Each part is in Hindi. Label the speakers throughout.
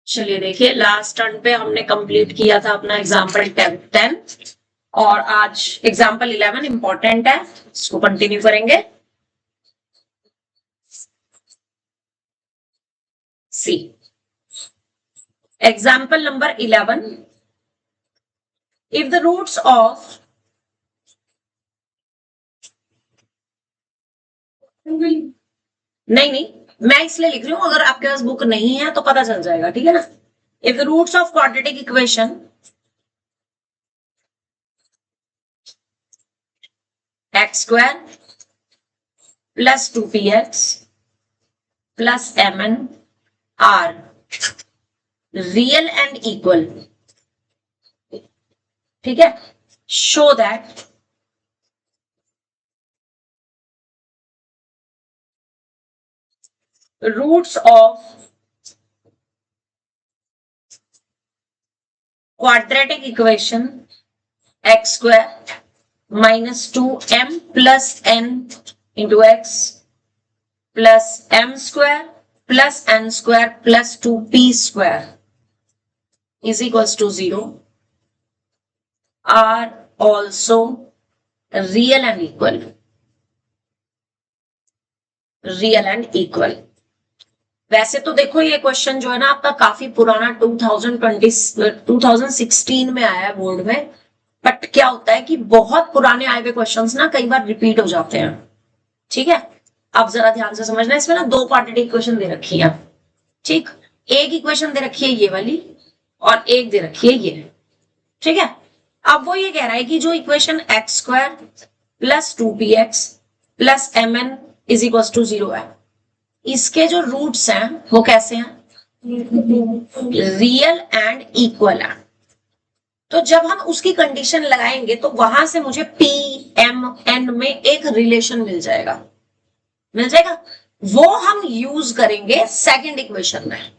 Speaker 1: चलिए देखिए, लास्ट टर्न पे हमने कंप्लीट किया था अपना एग्जाम्पल 10 और आज एग्जाम्पल 11 इंपॉर्टेंट है, इसको कंटिन्यू करेंगे। See example number 11, if the roots of नहीं, मैं इसलिए लिख रही हूं, अगर आपके पास बुक नहीं है तो पता चल जाएगा, ठीक है ना। If the roots of quadratic equation x square plus 2px plus mn are real and equal, ठीक है, show that roots of quadratic equation x square minus 2m plus n into x plus m square plus n square plus 2p square is equals to 0 are also real and equal. real and equal. वैसे तो देखो ये क्वेश्चन जो है ना आपका काफी पुराना 2016 में आया है बोर्ड में, बट क्या होता है कि बहुत पुराने आए हुए क्वेश्चंस ना कई बार रिपीट हो जाते हैं, ठीक है। अब जरा ध्यान से समझना, इसमें ना दो क्वाड्रेटिक इक्वेशन दे रखी है, ठीक। एक इक्वेशन दे रखी है ये वाली और एक दे रखी है ये, ठीक है। अब वो ये कह रहा है कि जो equation x square plus 2px plus mn is equal to 0 है, इसके जो रूट्स हैं वो कैसे हैं, रियल एंड इक्वल है। तो जब हम उसकी कंडीशन लगाएंगे तो वहां से मुझे पी एम एन में एक रिलेशन मिल जाएगा, वो हम यूज करेंगे सेकंड इक्वेशन में।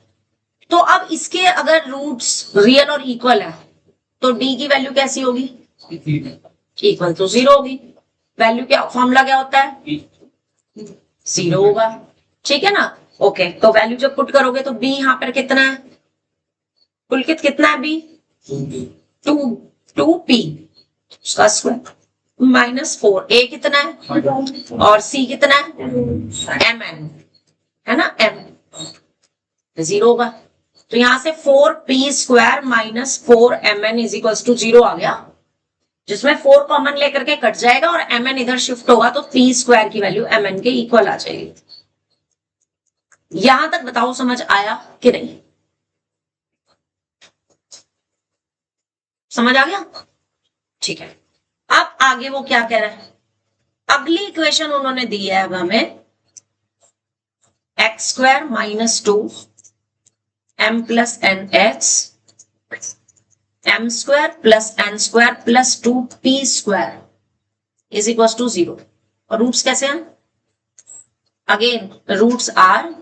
Speaker 1: तो अब इसके अगर रूट्स रियल और इक्वल है तो डी की वैल्यू कैसी होगी, इक्वल टू 0 होगी। वैल्यू क्या, फॉर्मूला क्या होता है, 0 होगा, ठीक है ना। ओके, तो वैल्यू जब पुट करोगे तो बी यहां पर कितना है, पुलकित कितना है बी, 2p उसका स्क्वायर माइनस 4, ए कितना है और सी कितना है mn, है ना, m 0 होगा। तो यहां से 4p square minus 4mn is equal to 0 आ गया, जिसमें 4 कॉमन लेकर के कट जाएगा और mn इधर शिफ्ट होगा तो p स्क्वायर की वैल्यू mn के इक्वल आ जाएगी। यहां तक बताओ समझ आया कि नहीं, समझ आ गया, ठीक है। अब आगे वो क्या कह रहा है, अगली इक्वेशन उन्होंने दी है अब हमें x square minus 2 m plus n x m square plus n square plus 2p square is equal to 0। और रूट्स कैसे हैं, again roots are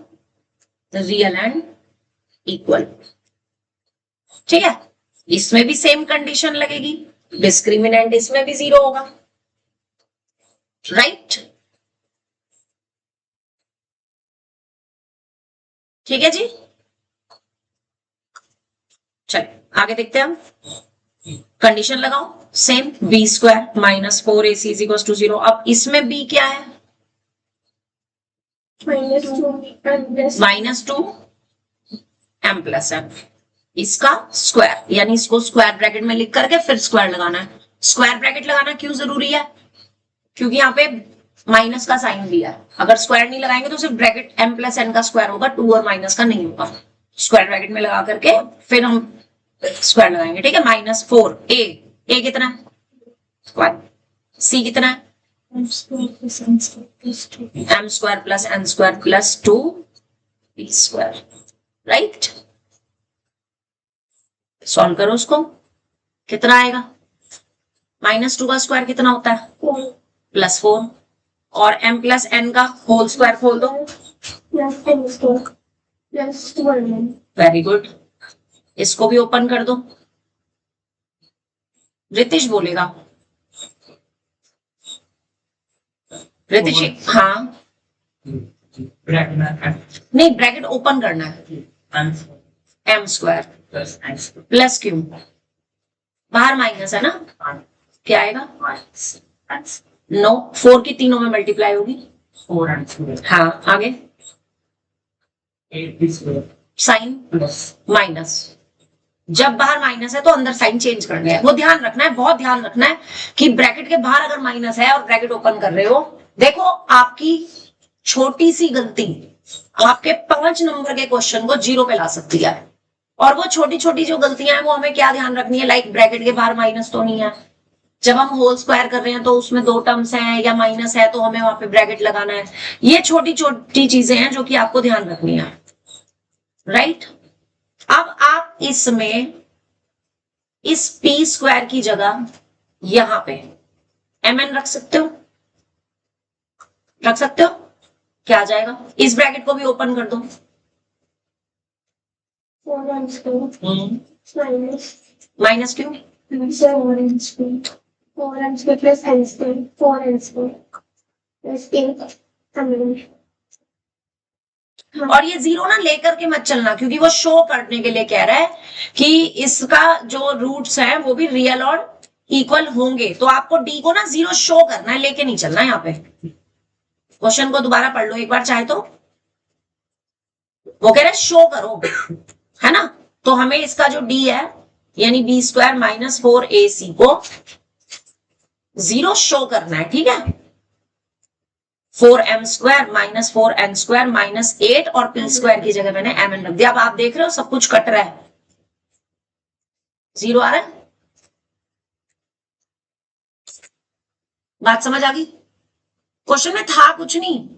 Speaker 1: real and equal, ठीक है। इसमें भी सेम कंडीशन लगेगी, डिस्क्रिमिनेंट इसमें भी 0 होगा, राइट, ठीक है जी। चलिए आगे देखते हैं हम, कंडीशन लगाओ same, b square minus 4ac is equal to 0। अब इसमें बी क्या है, माइनस 2 m प्लस m, इसका स्क्वायर, यानी इसको स्क्वायर ब्रैकेट में लिख करके फिर स्क्वायर लगाना है। स्क्वायर ब्रैकेट लगाना क्यों जरूरी है, क्योंकि यहाँ पे माइनस का साइन दिया है, अगर स्क्वायर नहीं लगाएंगे तो सिर्फ ब्रैकेट m प्लस n का स्क्वायर होगा, 2 और माइनस का नहीं होगा। स्क्वायर ब्रैकेट में लगा करके फिर हम स्क्वायर लगाएंगे, ठीक है। माइनस 4 ए कितना है स्क्वायर, सी कितना है m square plus n square plus 2p square, right. Solve करो उसको, कितना आएगा, माइनस 2 का स्क्वायर कितना होता है प्लस 4 और m प्लस n का होल स्क्वायर खोल दो, वेरी गुड। इसको भी ओपन कर दो, रितिश बोलेगा, रितिश, हाँ नहीं ब्रैकेट ओपन करना है, एम स्क्वायर प्लस क्यू, बाहर माइनस है ना, क्या आएगा, नो 4 की तीनों में मल्टीप्लाई होगी, हाँ आगे साइन माइनस, जब बाहर माइनस है तो अंदर साइन चेंज करना है, वो ध्यान रखना है, बहुत ध्यान रखना है कि ब्रैकेट के बाहर अगर माइनस है और ब्रैकेट ओपन कर रहे हो, देखो आपकी छोटी सी गलती आपके 5 नंबर के क्वेश्चन को 0 पे ला सकती है। और वो छोटी छोटी जो गलतियां हैं वो हमें क्या ध्यान रखनी है, लाइक ब्रैकेट के बाहर माइनस तो नहीं है, जब हम होल स्क्वायर कर रहे हैं तो उसमें 2 टर्म्स हैं या माइनस है तो हमें वहां पे ब्रैकेट लगाना है। ये छोटी छोटी चीजें हैं जो कि आपको ध्यान रखनी है, राइट। अब आप इसमें इस पी स्क्वायर की जगह यहां पे mn रख सकते हो, रख सकते हो, क्या आ जाएगा, इस ब्रैकेट को भी ओपन कर दो, माइनस क्यों, और ये 0 ना लेकर के मत चलना, क्योंकि वो शो करने के लिए कह रहा है कि इसका जो रूट्स हैं वो भी रियल और इक्वल होंगे, तो आपको डी को ना 0 शो करना है, लेके नहीं चलना है। यहाँ पे क्वेश्चन को दोबारा पढ़ लो एक बार चाहे तो, वो कह रहा है शो करो, है ना, तो हमें इसका जो डी है यानी बी स्क्वायर माइनस 4ac को 0 शो करना है, ठीक है, 4m square minus 4n square minus 8 और पी स्क्वायर की जगह मैंने mn रख दिया। अब आप देख रहे हो सब कुछ कट रहा है, 0 आ रहा है, बात समझ आ गई। क्वेश्चन में था कुछ नहीं,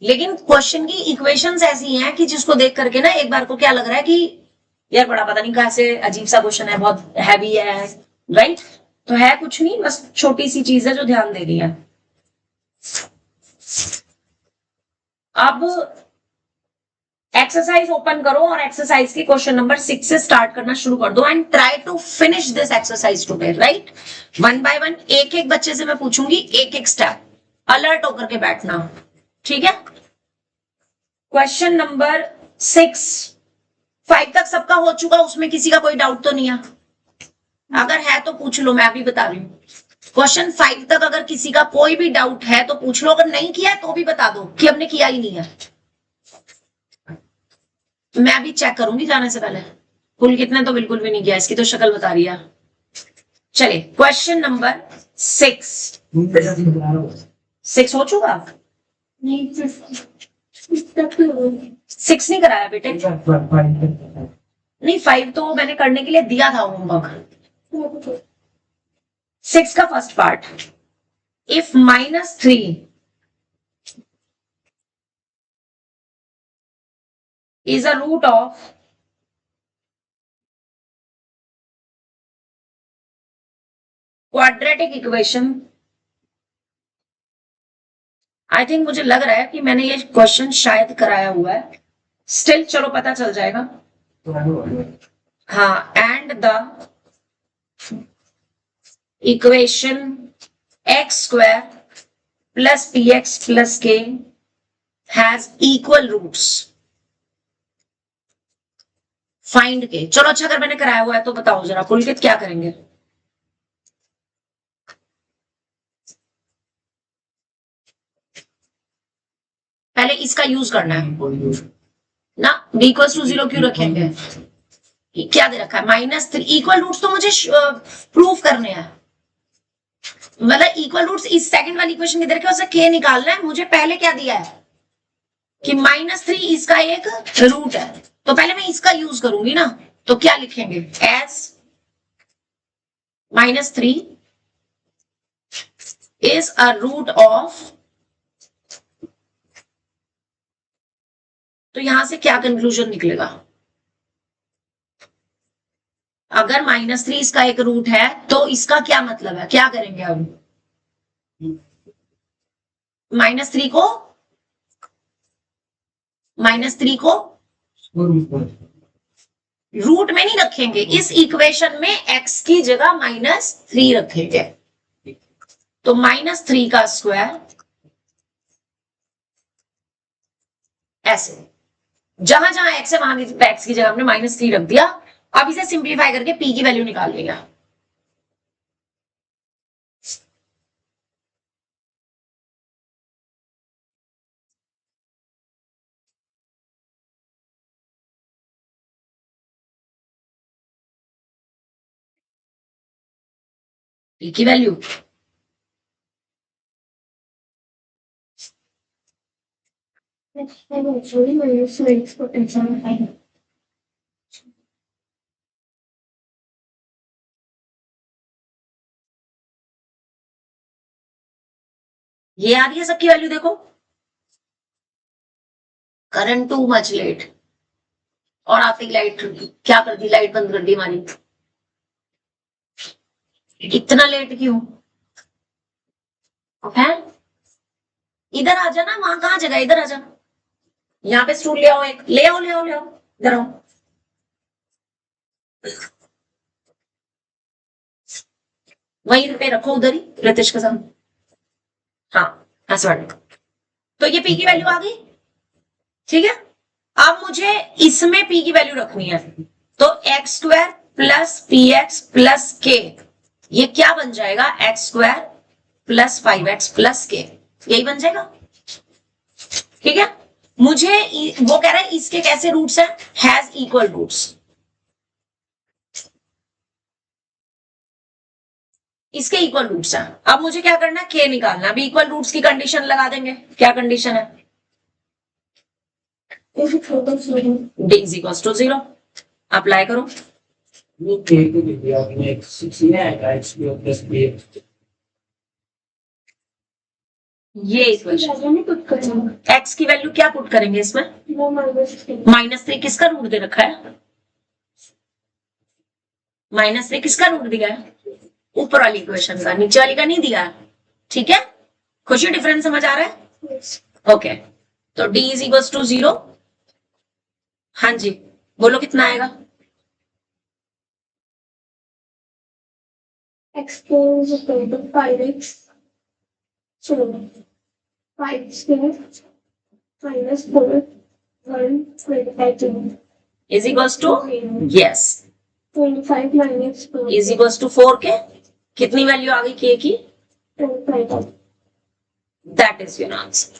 Speaker 1: लेकिन क्वेश्चन की इक्वेशंस ऐसी हैं कि जिसको देख करके ना एक बार को क्या लग रहा है कि यार बड़ा पता नहीं कैसे अजीब सा क्वेश्चन है, बहुत हैवी है, राइट। तो है कुछ नहीं, बस छोटी सी चीज है जो ध्यान दे रही है। अब एक्सरसाइज ओपन करो और एक्सरसाइज के क्वेश्चन नंबर 6 से स्टार्ट करना शुरू कर दो and try to finish this exercise today, right. 1 by 1 एक एक बच्चे से मैं पूछूंगी, एक एक स्टेप, अलर्ट होकर के बैठना, ठीक है। क्वेश्चन नंबर 6, 5 तक सबका हो चुका, उसमें किसी का कोई डाउट तो नहीं है, अगर है तो पूछ लो, मैं अभी बता रही हूँ। क्वेश्चन 5 तक अगर किसी का कोई भी डाउट है तो पूछ लो, अगर नहीं किया है तो भी बता दो कि हमने किया ही नहीं है, मैं भी चेक करूंगी जाने से पहले। कुल कितने तो बिल्कुल भी नहीं किया, इसकी तो शक्ल बता रही है। चलिए क्वेश्चन नंबर 6 हो चुका, 6 नहीं कराया बेटे, नहीं 5 तो मैंने करने के लिए दिया था होमवर्क। 6 का first part, if -3 is a root of quadratic equation, I think मुझे लग रहा है कि मैंने ये क्वेश्चन शायद कराया हुआ है, स्टिल चलो पता चल जाएगा। हाँ, and the equation x square plus px plus k has equal roots, find k. चलो अच्छा, अगर मैंने कराया हुआ है तो बताओ जरा पुलकित क्या करेंगे। पहले इसका यूज करना है ना, b इक्वल टू 0 क्यों रखेंगे, क्या दे रखा है -3, इक्वल रूट्स तो मुझे प्रूफ करने हैं, मतलब इक्वल रूट्स इस सेकंड वाली इक्वेशन की तरह उसे k निकालना है, मुझे पहले क्या दिया है कि -3 इसका एक रूट है, तो पहले मैं इसका यूज करूंगी ना, तो क्या लिखेंगे, as -3 is a root of, तो यहां से क्या कंक्लूजन निकलेगा, अगर -3 इसका एक रूट है तो इसका क्या मतलब है, क्या करेंगे अब, -3 को रूट में नहीं रखेंगे, इस इक्वेशन में x की जगह -3 रखेंगे, तो -3 का स्क्वायर ऐसे, जहां जहां एक्स है वहां एक्स की जगह हमने -3 रख दिया। अब इसे सिंप्लीफाई करके पी की वैल्यू निकाल लेगा। पी की वैल्यू ये आ रही है सबकी वैल्यू देखो। करंट टू मच लेट, और आती लाइट क्या कर दी, लाइट बंद कर दी हमारी। इतना लेट क्यों है? इधर आ जा ना, वहां कहाँ जगह, इधर आ जा। यहाँ पे स्टूल ले आओ, एक ले आओ ले आओ ले आओ, इधर आओ। वहीं पे रखो, उधर ही रितेश के साथ। हाँ ऐसा। तो ये पी की वैल्यू आ गई, ठीक है। अब मुझे इसमें पी की वैल्यू रखनी है, तो x square plus P x plus के, ये क्या बन जाएगा, x square plus 5x plus के, यही बन जाएगा, ठीक है। मुझे वो कह रहा है इसके कैसे रूट्स हैं, हैज इक्वल रूट्स। इसके इक्वल रूट्स हैं। अब मुझे क्या करना है, के निकालना। अभी इक्वल रूट्स की कंडीशन लगा देंगे। क्या कंडीशन है, D is equal to 0। Apply करो। ये इक्वेशन एक्स की वैल्यू क्या पुट करेंगे इसमें, -3 किसका रूट दे रखा है, -3 किसका रूट दिया है, ऊपर वाली इक्वेशन का, नीचे वाली का नहीं दिया है, ठीक है। खुशी डिफरेंस समझ आ रहा है, ओके। तो d इज इक्वल टू 0। हाँ जी बोलो कितना आएगा,
Speaker 2: x is equal to 5x, so 5 square minus 4 1
Speaker 1: is equal to, yes
Speaker 2: 25 minus 4
Speaker 1: is equal to 4 k, कितनी वैल्यू आ गई के की,
Speaker 2: 25।
Speaker 1: That is your answer.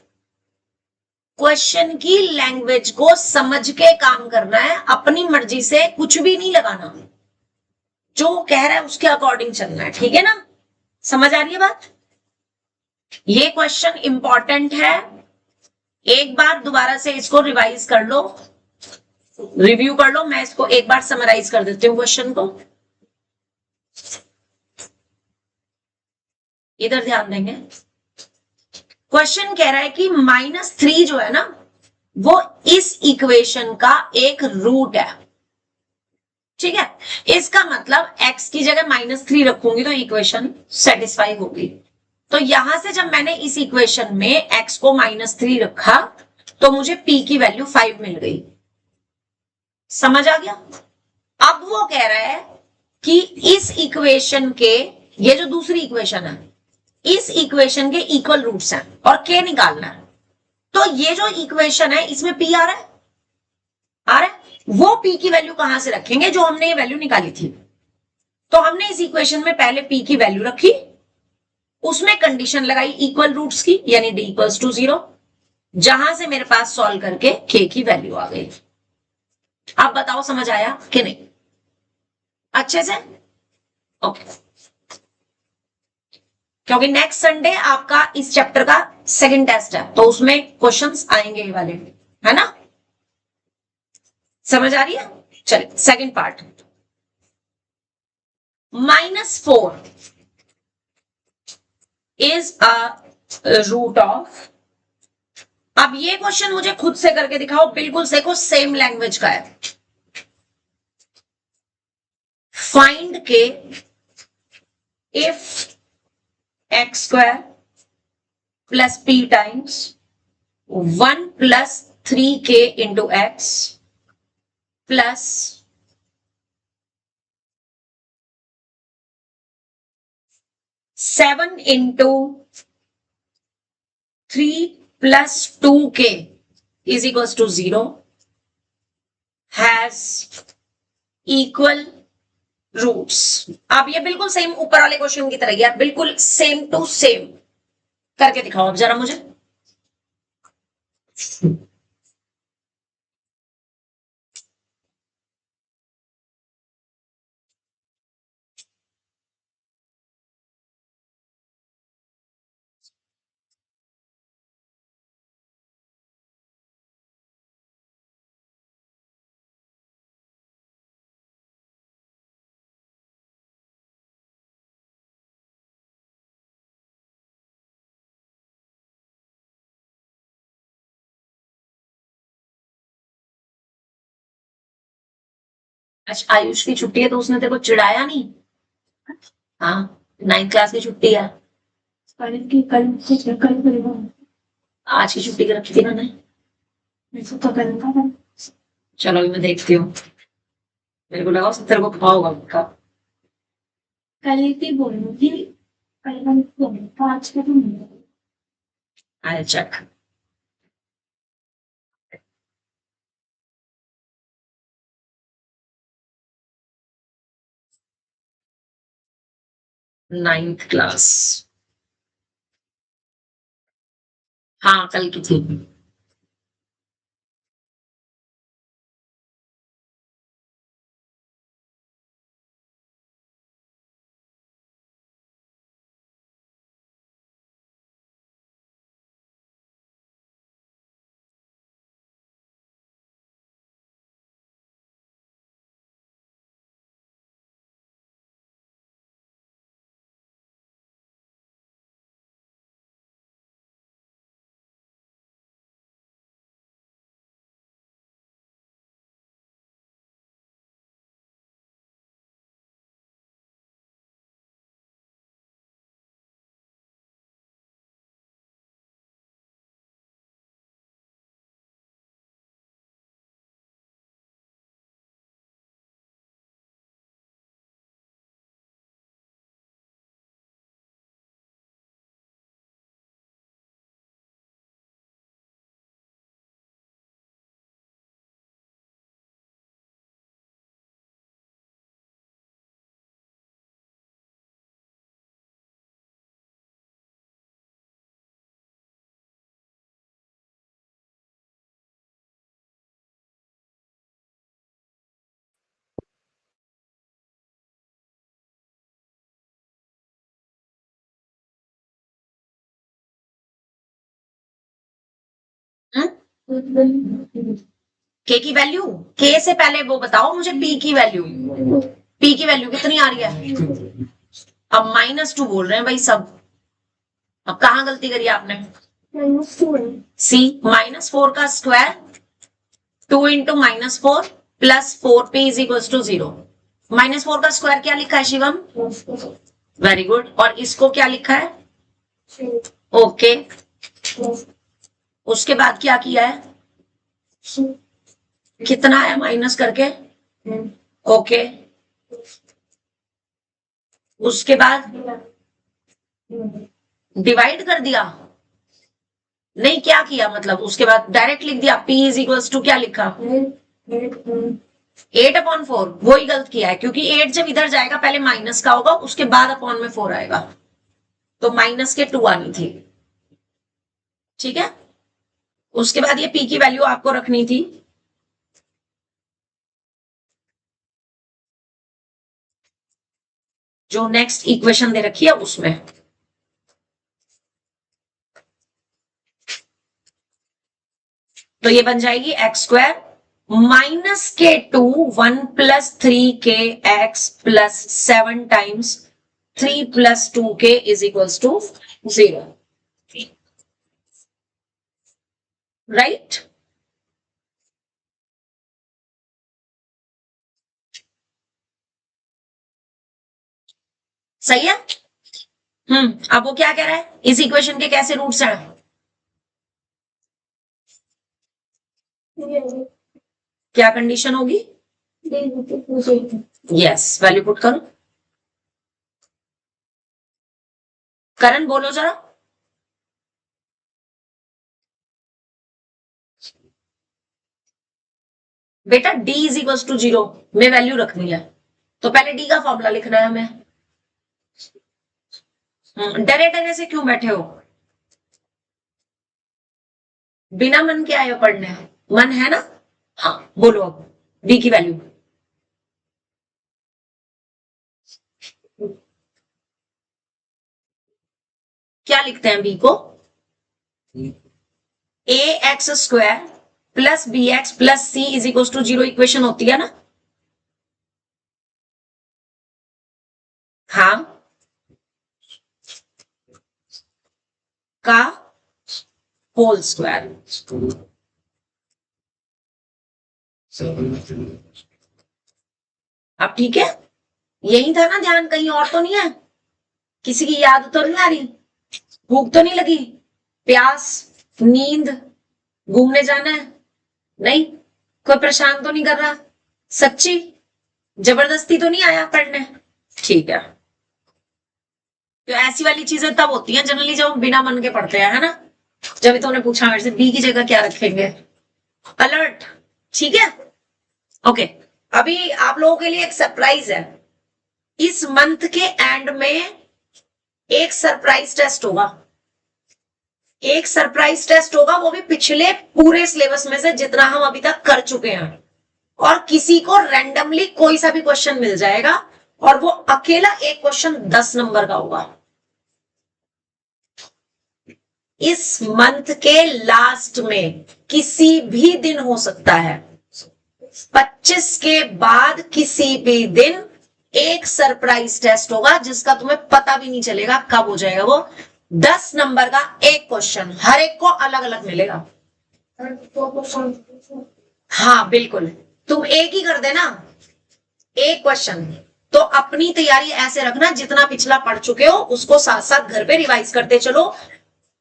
Speaker 1: Question की लैंग्वेज को समझ के काम करना है, अपनी मर्जी से कुछ भी नहीं लगाना, जो कह रहा है उसके अकॉर्डिंग चलना है, ठीक है ना। समझ आ रही है बात, ये क्वेश्चन इंपॉर्टेंट है। एक बार दोबारा से इसको रिवाइज कर लो, रिव्यू कर लो। मैं इसको एक बार समराइज कर देती हूँ क्वेश्चन को, इधर ध्यान देंगे। क्वेश्चन कह रहा है कि -3 जो है ना, वो इस इक्वेशन का एक रूट है, ठीक है। इसका मतलब x की जगह -3 रखूंगी तो इक्वेशन सेटिस्फाई होगी। तो यहां से जब मैंने इस इक्वेशन में x को -3 रखा तो मुझे p की वैल्यू 5 मिल गई। समझ आ गया। अब वो कह रहा है कि इस इक्वेशन के, ये जो दूसरी इक्वेशन है, इस इक्वेशन के इक्वल रूट्स हैं और k निकालना है। तो ये जो इक्वेशन है इसमें p आ रहा है, आ रहा है। वो p की वैल्यू कहां से रखेंगे, जो हमने ये वैल्यू निकाली थी। तो हमने इस इक्वेशन में पहले p की वैल्यू रखी, उसमें कंडीशन लगाई इक्वल रूट्स की, यानी d इक्वल्स टू 0, जहां से मेरे पास सॉल्व करके k की वैल्यू आ गई। आप बताओ समझ आया कि नहीं, अच्छे से, ओके। क्योंकि नेक्स्ट संडे आपका इस चैप्टर का सेकंड टेस्ट है, तो उसमें क्वेश्चंस आएंगे ये वाले, है ना। समझ आ रही है। चलिए second part, -4 is a root of. अब ये क्वेश्चन मुझे खुद से करके दिखाओ, बिल्कुल देखो सेम लैंग्वेज का है। Find k if x square plus p times 1 plus 3k into x plus 7 into 3 plus 2k is equal to 0, has equal roots. अब ये बिल्कुल सेम ऊपर वाले क्वेश्चन की तरह यार, बिल्कुल सेम टू सेम करके दिखाओ अब जरा मुझे। अच्छा आयुष की छुट्टी है तो उसने तेरे को चिढ़ाया नहीं? हाँ, 9th क्लास की छुट्टी है।
Speaker 2: कल की कल से कल करेगा।
Speaker 1: आज की छुट्टी कर रखी थी मैंने।
Speaker 2: वैसे तो कल का था।
Speaker 1: चलो अभी मैं देखती हूँ, मेरे को लगा उसने तेरे को पता होगा उनका।
Speaker 2: कल की बोलूँ थी, कल का बोलूँ था, आज का तो नहीं।
Speaker 1: I check. नाइन्थ क्लास, हाँ कल की थी। के की वैल्यू, के से पहले वो बताओ मुझे पी की वैल्यू। पी की वैल्यू कितनी आ रही है? अब -2 बोल रहे हैं भाई सब। अब कहाँ गलती करी आपने? सी -4 का square 2 into -4 plus 4p is equal to 0। -4 का स्क्वायर क्या लिखा है शिवम? Very good. और इसको क्या लिखा है? ओके। उसके बाद क्या किया है? कितना है माइनस करके? ओके। उसके बाद डिवाइड कर दिया? नहीं, क्या किया मतलब? उसके बाद डायरेक्ट लिख दिया p इज इक्वल टू क्या लिखा? 8/4। वही गलत किया है क्योंकि 8 जब इधर जाएगा पहले माइनस का होगा, उसके बाद अपॉन में 4 आएगा, तो माइनस के 2 आनी थी। ठीक है, उसके बाद ये p की वैल्यू आपको रखनी थी जो नेक्स्ट इक्वेशन दे रखी है उसमें। तो ये बन जाएगी x² -k2 1 + 3kx + 7 times 3 + 2k is equals to 0। Right? सही है। अब वो क्या कह रहा है? इस इक्वेशन के कैसे रूट्स हैं? क्या कंडीशन होगी? यस, वैल्यू पुट करो। करण बोलो जरा। बेटा d इज इक्वल टू 0 में वैल्यू रखनी है, तो पहले d का फॉर्मूला लिखना है हमें। डरे डरे से क्यों बैठे हो? बिना मन के आए हो पढ़ने? मन है ना? हाँ बोलो अब d की वैल्यू। क्या लिखते हैं b को? ax² plus bx plus c is equal to 0 equation होती है ना? हाँ का होल स्क्वायर। अब ठीक है, यही था ना ध्यान, कहीं और तो नहीं है? किसी की याद तो नहीं आ रही? भूख तो नहीं लगी? प्यास, नींद, घूमने जाना है? नहीं? कोई परेशान तो नहीं कर रहा? सच्ची जबरदस्ती तो नहीं आया पढ़ने? ठीक है, तो ऐसी वाली चीजें तब होती हैं जनरली जब हम बिना मन के पढ़ते हैं, है ना? जब तुमने पूछा मेरे से बी की जगह क्या रखेंगे, अलर्ट। ठीक है, ओके। अभी आप लोगों के लिए एक सरप्राइज है, इस मंथ के एंड में एक सरप्राइज टेस्ट होगा। एक सरप्राइज टेस्ट होगा, वो भी पिछले पूरे सिलेबस में से जितना हम अभी तक कर चुके हैं, और किसी को रैंडमली कोई सा भी क्वेश्चन मिल जाएगा, और वो अकेला एक क्वेश्चन 10 नंबर का होगा। इस मंथ के लास्ट में किसी भी दिन हो सकता है, 25 के बाद किसी भी दिन एक सरप्राइज टेस्ट होगा जिसका तुम्हें पता भी नहीं चलेगा कब हो जाएगा वो। 10 नंबर का एक क्वेश्चन, हर एक को अलग अलग मिलेगा। हाँ बिल्कुल, तुम एक ही कर देना, एक क्वेश्चन। तो अपनी तैयारी ऐसे रखना, जितना पिछला पढ़ चुके हो उसको साथ साथ घर पे रिवाइज करते चलो,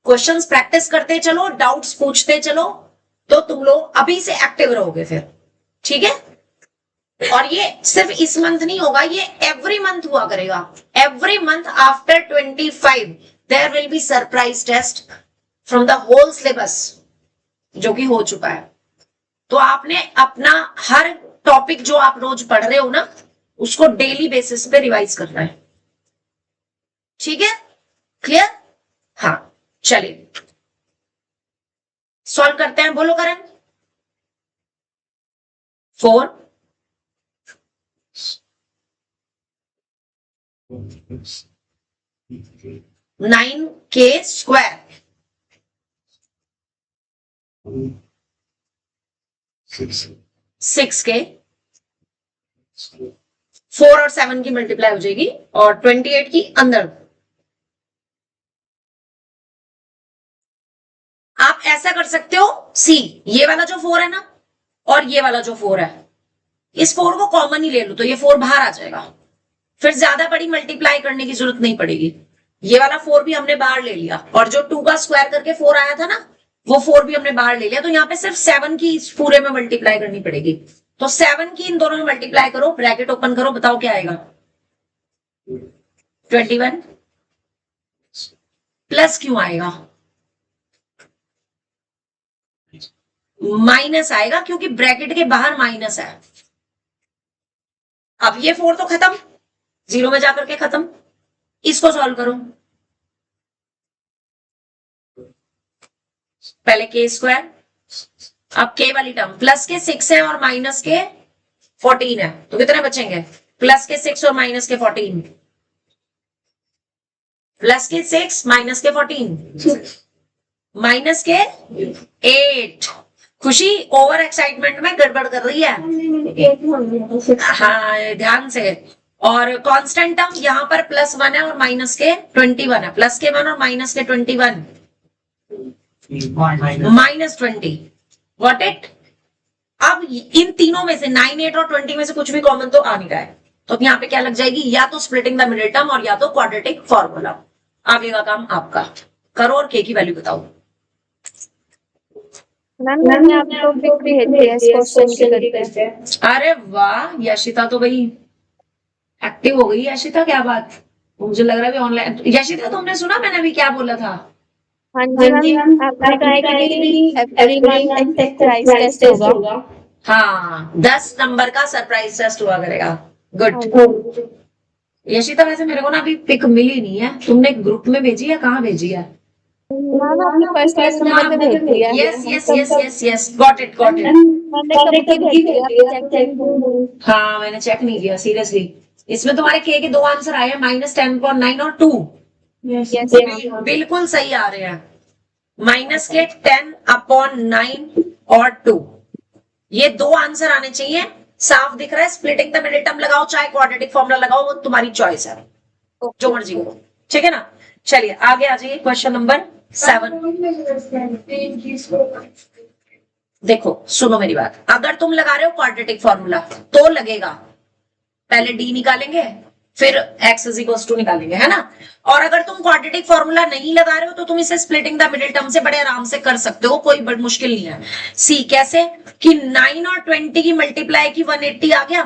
Speaker 1: क्वेश्चंस प्रैक्टिस करते चलो, डाउट्स पूछते चलो, तो तुम लोग अभी से एक्टिव रहोगे फिर। ठीक है, और ये सिर्फ इस मंथ नहीं होगा, ये एवरी मंथ हुआ करेगा। Every month after 25 there will be surprise test from the whole syllabus जो कि हो चुका है। तो आपने अपना हर टॉपिक जो आप रोज पढ़ रहे हो ना, उसको डेली बेसिस पे रिवाइज करना है। ठीक है, क्लियर? हाँ चलिए सॉल्व करते हैं, बोलो करण। 4 9k स्क्वायर 6k 4 और 7 की मल्टीप्लाई हो जाएगी, और 28 की अंदर। आप ऐसा कर सकते हो, सी ये वाला जो 4 है ना, और ये वाला जो 4 है, इस 4 को कॉमन ही ले लो, तो ये 4 बाहर आ जाएगा, फिर ज्यादा बड़ी मल्टीप्लाई करने की जरूरत नहीं पड़ेगी। ये वाला 4 भी हमने बाहर ले लिया, और जो 2 का स्क्वायर करके 4 आया था ना, वो 4 भी हमने बाहर ले लिया। तो यहाँ पे सिर्फ 7 की इस पूरे में मल्टीप्लाई करनी पड़ेगी। तो 7 की इन दोनों में मल्टीप्लाई करो, ब्रैकेट ओपन करो, बताओ क्या आएगा? 21 प्लस क्यों आएगा? माइनस आएगा, क्योंकि ब्रैकेट के बाहर माइनस है। अब ये 4 तो खत्म, 0 में जाकर के खत्म। इसको सॉल्व करो, पहले k स्क्वायर, अब k वाली टर्म, प्लस के 6 है और माइनस के 14 है, तो कितने बचेंगे? प्लस के 6 और माइनस के 14, प्लस के 6 माइनस के 14 माइनस के 8। खुशी ओवर एक्साइटमेंट में गड़बड़ कर रही है, हाँ ध्यान से। और कांस्टेंट टर्म यहाँ पर +1 है और माइनस के 21 है, प्लस के 1 और माइनस के 21 -20। What it? अब इन तीनों में से 9, 8 और 20 में से कुछ भी कॉमन तो आ नहीं रहा है, तो यहाँ पे क्या लग जाएगी? या तो स्प्लिटिंग द मिडिल टर्म, और या तो क्वाड्रेटिक फॉर्मूला। आगे का काम आपका करो, और k की वैल्यू बताओ।
Speaker 2: मैम आप लोग भी भेजते हैं इस क्वेश्चन के करते हैं।
Speaker 1: अरे वाह, यशिता तो भाई एक्टिव हो गई। यशिता क्या बात, मुझे लग रहा है ऑनलाइन। यशिता तुमने सुना मैंने अभी क्या बोला था?
Speaker 2: हाँ जी मैम, आपने कहा है कि एवरी मंथ एक सरप्राइज टेस्ट होगा।
Speaker 1: हाँ 10 नंबर का सरप्राइज टेस्ट हुआ करेगा। गुड। यशिता वैसे मेरे को ना अभी पिक मिली नहीं है, तुमने ग्रुप में भेजी है, कहाँ भेजी है?
Speaker 3: मैम आपने पर्सनल नंबर पे भेज दिया है।
Speaker 1: Yes yes yes yes yes, got it got it.
Speaker 3: मैंने कब की भेज दिया, चेक किया?
Speaker 1: हाँ मैंने चेक नहीं किया सीरियसली। इसमें तुम्हारे के दो आंसर आए हैं, -10.9 और 2।
Speaker 3: यस
Speaker 1: बिल्कुल सही आ रहे हैं। -10/9 और 2, ये दो आंसर आने चाहिए। साफ दिख रहा है, स्प्लिटिंग द मिडिल टर्म लगाओ चाहे क्वाड्रेटिक फॉर्मूला लगाओ, वो तुम्हारी चॉइस है, जो मर्जी करो, ठीक है ना। चलिए आगे आ जाइए, क्वेश्चन नंबर 7। देखो सुनो मेरी बात, अगर तुम लगा रहे हो क्वाड्रेटिक फॉर्मूला तो लगेगा पहले डी निकालेंगे फिर x इज टू निकालेंगे, है ना। और अगर तुम क्वाड्रेटिक फॉर्मूला नहीं लगा रहे हो तो तुम इसे स्प्लिटिंग द मिडिल टर्म से बड़े आराम से कर सकते हो, कोई बड़ी मुश्किल नहीं है। सी कैसे कि 9 और 20 की मल्टीप्लाई की 180 आ गया।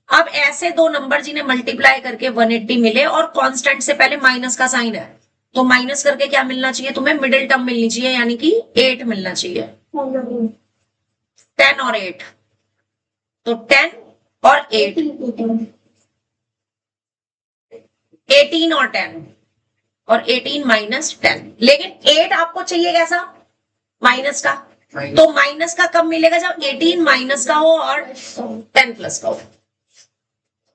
Speaker 1: अब ऐसे दो नंबर जिन्हें मल्टीप्लाई करके 180 मिले और कांस्टेंट से पहले माइनस का साइन है, तो माइनस करके क्या मिलना चाहिए तुम्हें, मिडिल टर्म मिलनी चाहिए, यानी कि 8 मिलना चाहिए। 10 और 8, तो 10 और 8, 18 और 10, और 18 -10। लेकिन 8 आपको चाहिए कैसा, माइनस का, तो माइनस का कब मिलेगा, जब 18 माइनस का हो और 10 प्लस का हो।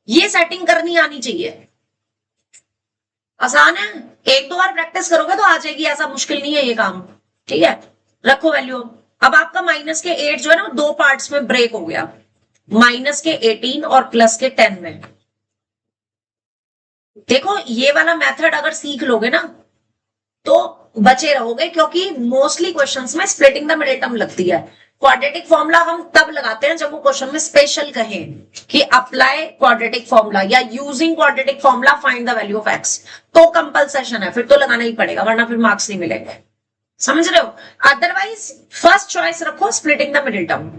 Speaker 1: ये सेटिंग करनी आनी चाहिए, आसान है, एक दो बार प्रैक्टिस करोगे तो आ जाएगी, ऐसा मुश्किल नहीं है ये काम, ठीक है। रखो वैल्यू। अब आपका माइनस के 8 जो है ना वो दो पार्ट्स में ब्रेक हो गया, माइनस के 18 और प्लस के 10 में। देखो ये वाला मेथड अगर सीख लोगे ना तो बचे रहोगे, क्योंकि मोस्टली क्वेश्चंस में स्प्लिटिंग द मिडिल टर्म लगती है। क्वाड्रेटिक फॉर्मूला हम तब लगाते हैं जब वो क्वेश्चन में स्पेशल कहें कि अप्लाई क्वाड्रेटिक फॉर्मूला या using quadratic formula find the value of x, तो कंपल्सेशन है, फिर तो लगाना ही पड़ेगा वरना फिर मार्क्स नहीं मिलेंगे, समझ रहे हो। अदरवाइज फर्स्ट चॉइस रखो स्प्लिटिंग द मिडिल टर्म,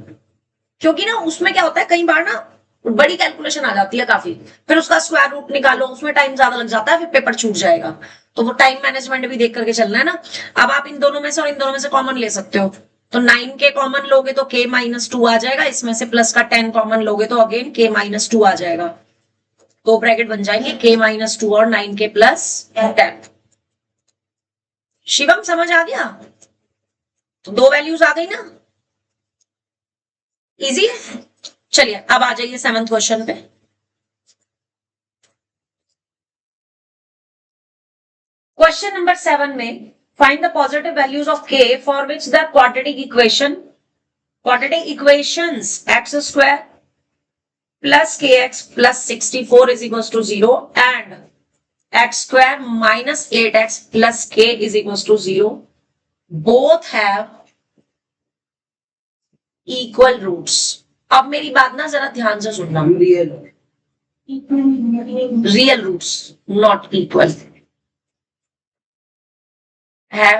Speaker 1: क्योंकि ना उसमें क्या होता है कई बार ना बड़ी कैलकुलेशन आ जाती है काफी, फिर उसका स्क्वायर रूट निकालो, उसमें टाइम ज्यादा लग जाता है, फिर पेपर छूट जाएगा। तो वो टाइम मैनेजमेंट भी देख करके चलना है ना। अब आप इन दोनों में से और इन दोनों में से कॉमन ले सकते हो, तो 9 के कॉमन लोगे तो k -2 आ जाएगा, इसमें से प्लस का 10 कॉमन लोगे तो अगेन k -2 आ जाएगा, तो ब्रैकेट बन जाएंगे k -2 और 9 के प्लस 10। शिवम समझ आ गया, तो दो वैल्यूज आ गई ना, इजी है। चलिए अब आ जाइए 7th क्वेश्चन पे। क्वेश्चन नंबर 7 में find the positive values of k for which the quadratic equations x² plus kx plus 64 is equal to 0 and x² minus 8x plus k is equal to 0 both have equal roots. अब मेरी बात ना जरा ध्यान से सुनना, रियल रूट्स नॉट इक्वल, है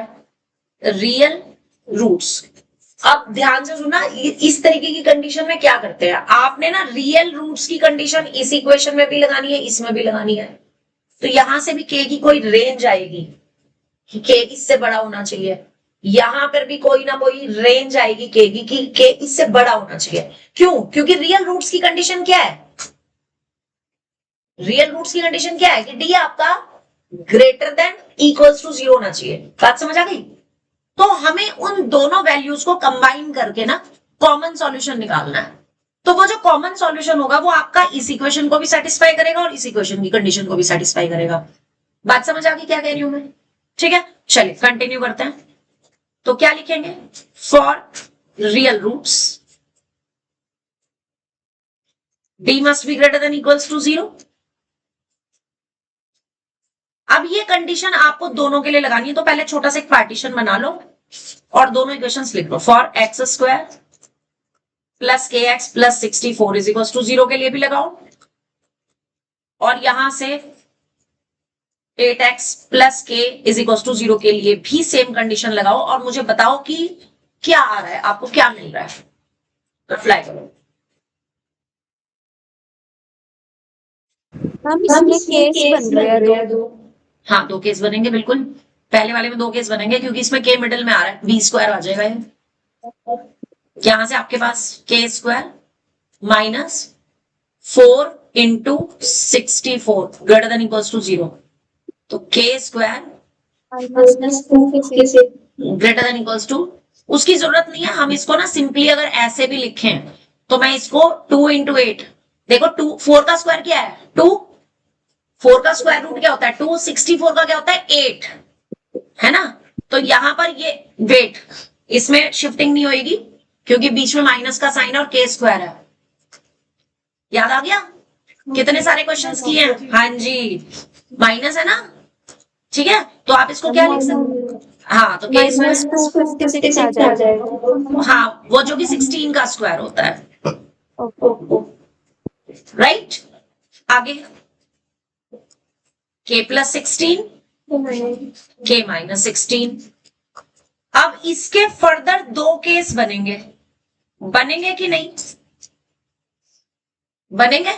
Speaker 1: रियल रूट्स। अब ध्यान से सुनना, इस तरीके की कंडीशन में क्या करते हैं, आपने ना रियल रूट्स की कंडीशन इस इक्वेशन में भी लगानी है, इसमें भी लगानी है। तो यहां से भी k की कोई रेंज आएगी कि k इससे बड़ा होना चाहिए, यहां पर भी कोई ना कोई रेंज आएगी k की कि k इससे बड़ा होना चाहिए। क्यों, क्योंकि रियल रूट्स की कंडीशन क्या है, रियल रूट्स की कंडीशन क्या है कि d आपका ग्रेटर देन इक्वल्स टू 0 होना चाहिए। बात समझ आ गई। तो हमें उन दोनों वैल्यूज को कंबाइन करके ना कॉमन सॉल्यूशन निकालना है। तो वो जो कॉमन सॉल्यूशन होगा वो आपका इस इक्वेशन को भी सेटिस्फाई करेगा और इस इक्वेशन की कंडीशन को भी सेटिस्फाई करेगा। बात समझ आ गई क्या कह रही हूं मैं, ठीक है। चलिए कंटिन्यू करते हैं। तो क्या लिखेंगे, for real roots d must be greater than equals to 0। अब ये कंडीशन आपको दोनों के लिए लगानी है, तो पहले छोटा सा एक पार्टीशन बना लो और दोनों इक्वेशंस लिख लो। For x² plus kx plus 64 is equal to 0 के लिए भी लगाओ, और यहां से 8x plus k is equal to 0 के लिए भी सेम कंडीशन लगाओ, और मुझे बताओ कि क्या आ रहा है, आपको क्या मिल रहा है, अप्लाई करो।
Speaker 3: हम इसमें केस बन रहे हैं दो।
Speaker 1: हाँ दो केस बनेंगे, बिल्कुल पहले वाले में दो केस बनेंगे, क्योंकि इसमें k मिडिल में आ रहा है, v² आ जाएगा ये। यहां से आपके पास k square minus 4 into 64 greater than equals to 0, तो k square greater than equals to, उसकी जरूरत नहीं है, हम इसको ना सिंपली अगर ऐसे भी लिखें तो मैं इसको 2 इंटू 8, देखो 2 4 का स्क्वायर क्या है 2, 4 का स्क्वायर रूट क्या होता है 2, 64 का क्या होता है 8, है ना। तो यहां पर ये वेट, इसमें शिफ्टिंग नहीं होगी क्योंकि बीच में माइनस का साइन और के स्क्वायर है। याद आ गया? कितने सारे क्वेश्चंस किए हैं? हाँ जी, माइनस है ना, ठीक है। तो आप इसको क्या लिख सकते, हाँ तो के
Speaker 3: -256 आ जाएगा।
Speaker 1: हाँ वो जो कि 16 का स्क्वायर होता है, राइट। आगे के प्लस 16 के माइनस 16। अब इसके फर्दर दो केस बनेंगे, बनेंगे कि नहीं बनेंगे?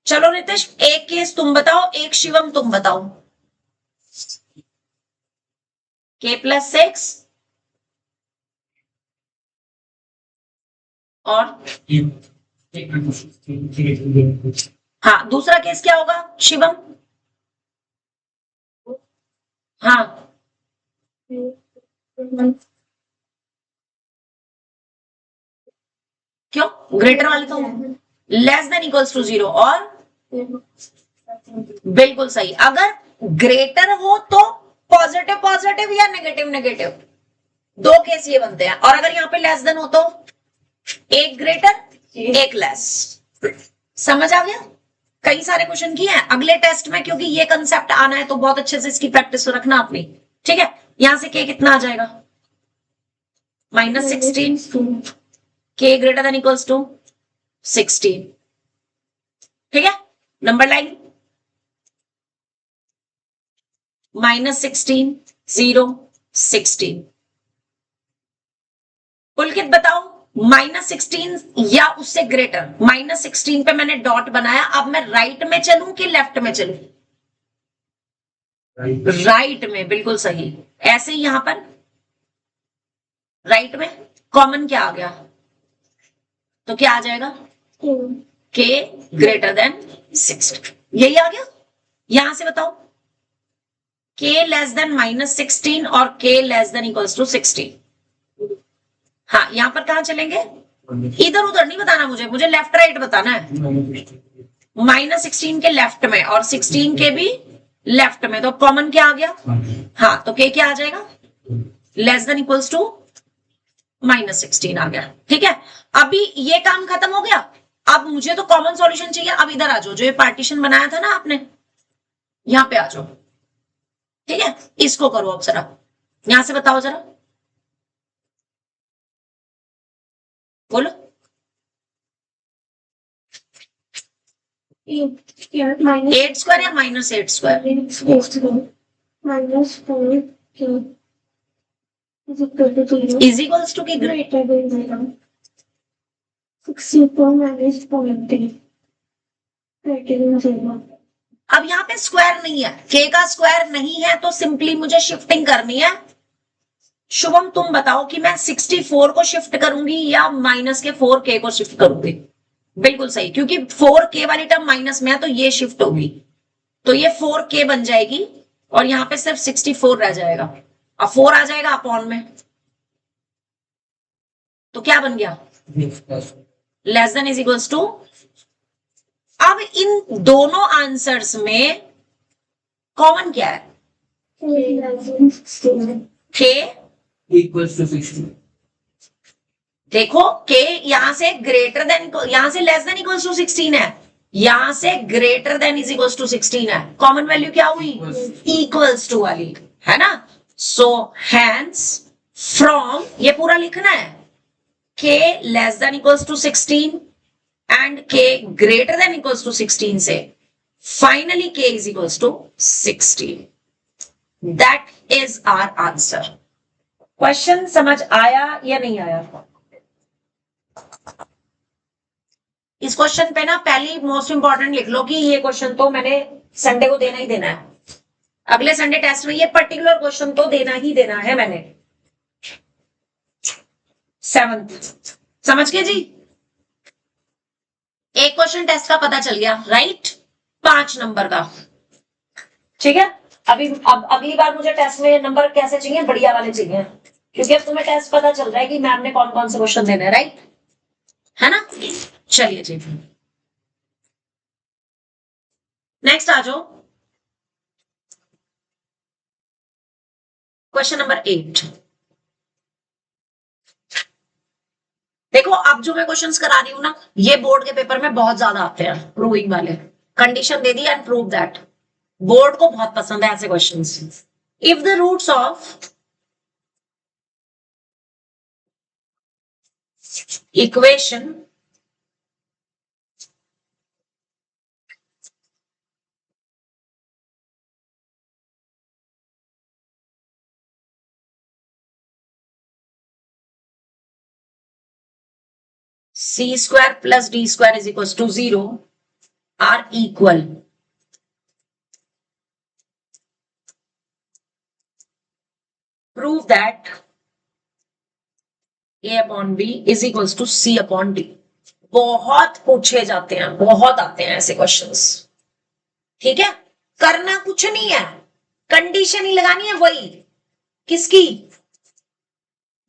Speaker 1: चलो रितेश, एक केस तुम बताओ, एक शिवम तुम बताओ। के प्लस 6 और हाँ दूसरा केस क्या होगा शिवम? हाँ क्यों? ग्रेटर वाले तो लेस देन इक्वल्स टू 0 और बिल्कुल सही। अगर ग्रेटर हो तो पॉजिटिव पॉजिटिव या नेगेटिव नेगेटिव, दो केस ये बनते हैं। और अगर यहाँ पे लेस देन हो तो एक ग्रेटर एक लेस। समझ आ गया? कई सारे क्वेश्चन किए हैं अगले टेस्ट में, क्योंकि ये कंसेप्ट आना है तो बहुत अच्छे से इसकी प्रैक्टिस रखना अपनी, ठीक है। यहां से के कितना आ जाएगा -16, के ग्रेटर देन इक्वल्स टू 16, ठीक है। Number line -16 0 16। पुलकित बताओ -16 या उससे ग्रेटर, -16 पे मैंने डॉट बनाया, अब मैं राइट में चलूं कि लेफ्ट में चलूं? राइट में, बिल्कुल सही। ऐसे ही यहां पर राइट में कॉमन क्या आ गया, तो क्या आ जाएगा के ग्रेटर देन 6, यही आ गया। यहां से बताओ के लेस देन -16 और के लेस देन इक्वल्स टू 16। हाँ यहां पर कहां चलेंगे? इधर उधर नहीं बताना मुझे, मुझे लेफ्ट राइट बताना है। -16 के लेफ्ट में और 16 के भी लेफ्ट में, तो कॉमन क्या आ गया? हाँ तो के क्या आ जाएगा? लेस देन इक्वल्स टू -16 आ गया, ठीक है। अभी ये काम खत्म हो गया, अब मुझे तो कॉमन सॉल्यूशन चाहिए। अब इधर आ जाओ, जो ये पार्टीशन बनाया था ना आपने, यहां पे आ जाओ, ठीक है। इसको करो अब जरा, यहां से बताओ जरा, बोलो। 8 स्क्वायर या -8 स्क्वायर? इज इक्वल्स टू के ग्रेटर देन
Speaker 2: 64
Speaker 1: अब यहाँ पे स्क्वायर नहीं है, के का स्क्वायर नहीं है, तो सिंपली मुझे शिफ्टिंग करनी है। शुभम तुम बताओ कि मैं 64 को शिफ्ट करूंगी या माइनस के 4k को शिफ्ट करूंगी? बिल्कुल सही, क्योंकि 4k वाली टर्म माइनस में है तो ये शिफ्ट होगी, तो ये 4k बन जाएगी और यहां पे सिर्फ 64 रह जाएगा। अब 4 आ जाएगा अपॉन में, तो क्या बन गया? Less than is equals to. अब इन दोनों आंसर्स में कॉमन क्या है? के
Speaker 4: इक्वल्स टू 16।
Speaker 1: देखो के यहां से ग्रेटर देन, यहां से लेस देन इक्वल्स टू 16 है, यहां से greater than is equals to 16 है। कॉमन वैल्यू क्या हुई? इक्वल्स टू वाली, है ना। सो हैंस फ्रॉम, ये पूरा लिखना है, k less than equals to 16 and k greater than equals to 16 से finally k is equals to 16। That is our answer. Question समझ आया या नहीं आया? इस क्वेश्चन पे ना पहली मोस्ट इंपॉर्टेंट लिख लो कि ये क्वेश्चन तो मैंने संडे को देना ही देना है, अगले संडे टेस्ट में ये पर्टिकुलर क्वेश्चन तो देना ही देना है मैंने। 7th समझ गए जी? एक क्वेश्चन टेस्ट का पता चल गया, राइट? 5 नंबर का, ठीक है। अब अगली बार मुझे टेस्ट में नंबर कैसे चाहिए? बढ़िया वाले चाहिए, क्योंकि अब तुम्हें टेस्ट पता चल रहा है कि मैम ने कौन कौन से क्वेश्चन देने हैं, राइट? है ना? चलिए जी, नेक्स्ट आ जाओ, क्वेश्चन नंबर 8। देखो, अब जो मैं क्वेश्चंस करा रही हूं ना, ये बोर्ड के पेपर में बहुत ज्यादा आते हैं, प्रूविंग वाले। कंडीशन दे दी एंड प्रूव दैट। बोर्ड को बहुत पसंद है ऐसे questions. If the roots of equation c square plus d square is equal to 0 are equal, prove that a upon b is equal to c upon d. बहुत पूछे जाते हैं, बहुत आते हैं ऐसे क्वेश्चंस, ठीक है। करना कुछ नहीं है, कंडीशन ही लगानी है, वही किसकी?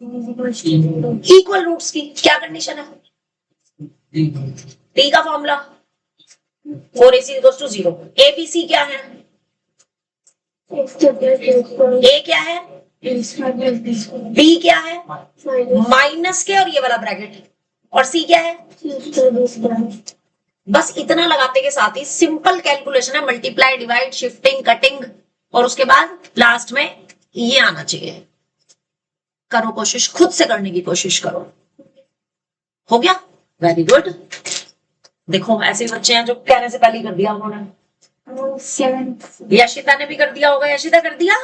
Speaker 1: इक्वल रूट्स की। क्या कंडीशन है? टी का formula 4ac equals to 0। ABC क्या है? ए क्या है? बी क्या है? माइनस के और ये वाला ब्रैकेट, और सी क्या है? बस इतना लगाते के साथ ही सिंपल कैलकुलेशन है, मल्टीप्लाई, डिवाइड, शिफ्टिंग, कटिंग, और उसके बाद लास्ट में ये आना चाहिए। करो कोशिश, खुद से करने की कोशिश करो। हो गया? Very good. देखो, ऐसे बच्चे हैं जो कहने से पहले ही कर दिया उन्होंने। यशिता ने भी कर दिया होगा। यशिता कर दिया?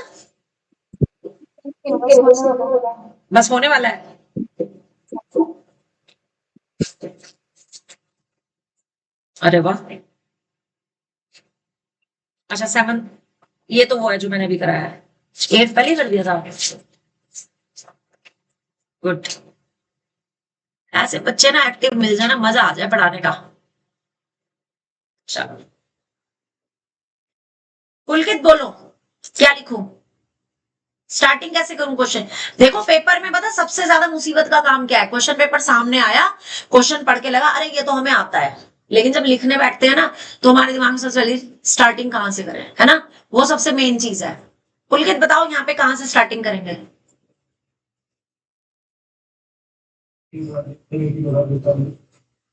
Speaker 1: बस होने वाला है। अरे वाह, अच्छा 7, ये तो वो है जो मैंने भी कराया है। 8 पहले ही कर दिया था। गुड। ऐसे बच्चे ना एक्टिव मिल जाए ना, मजा आ जाए पढ़ाने का। चलो, पुलकित बोलो, क्या लिखूं? स्टार्टिंग कैसे करूं क्वेश्चन? देखो, पेपर में पता सबसे ज्यादा मुसीबत का काम क्या है? क्वेश्चन पेपर सामने आया, क्वेश्चन पढ़ के लगा अरे ये तो हमें आता है, लेकिन जब लिखने बैठते हैं ना तो हमारे दिमाग में सबसे पहले स्टार्टिंग कहां से करें, है ना? वो सबसे मेन चीज है। पुलकित बताओ, यहाँ पे कहां से स्टार्टिंग करेंगे?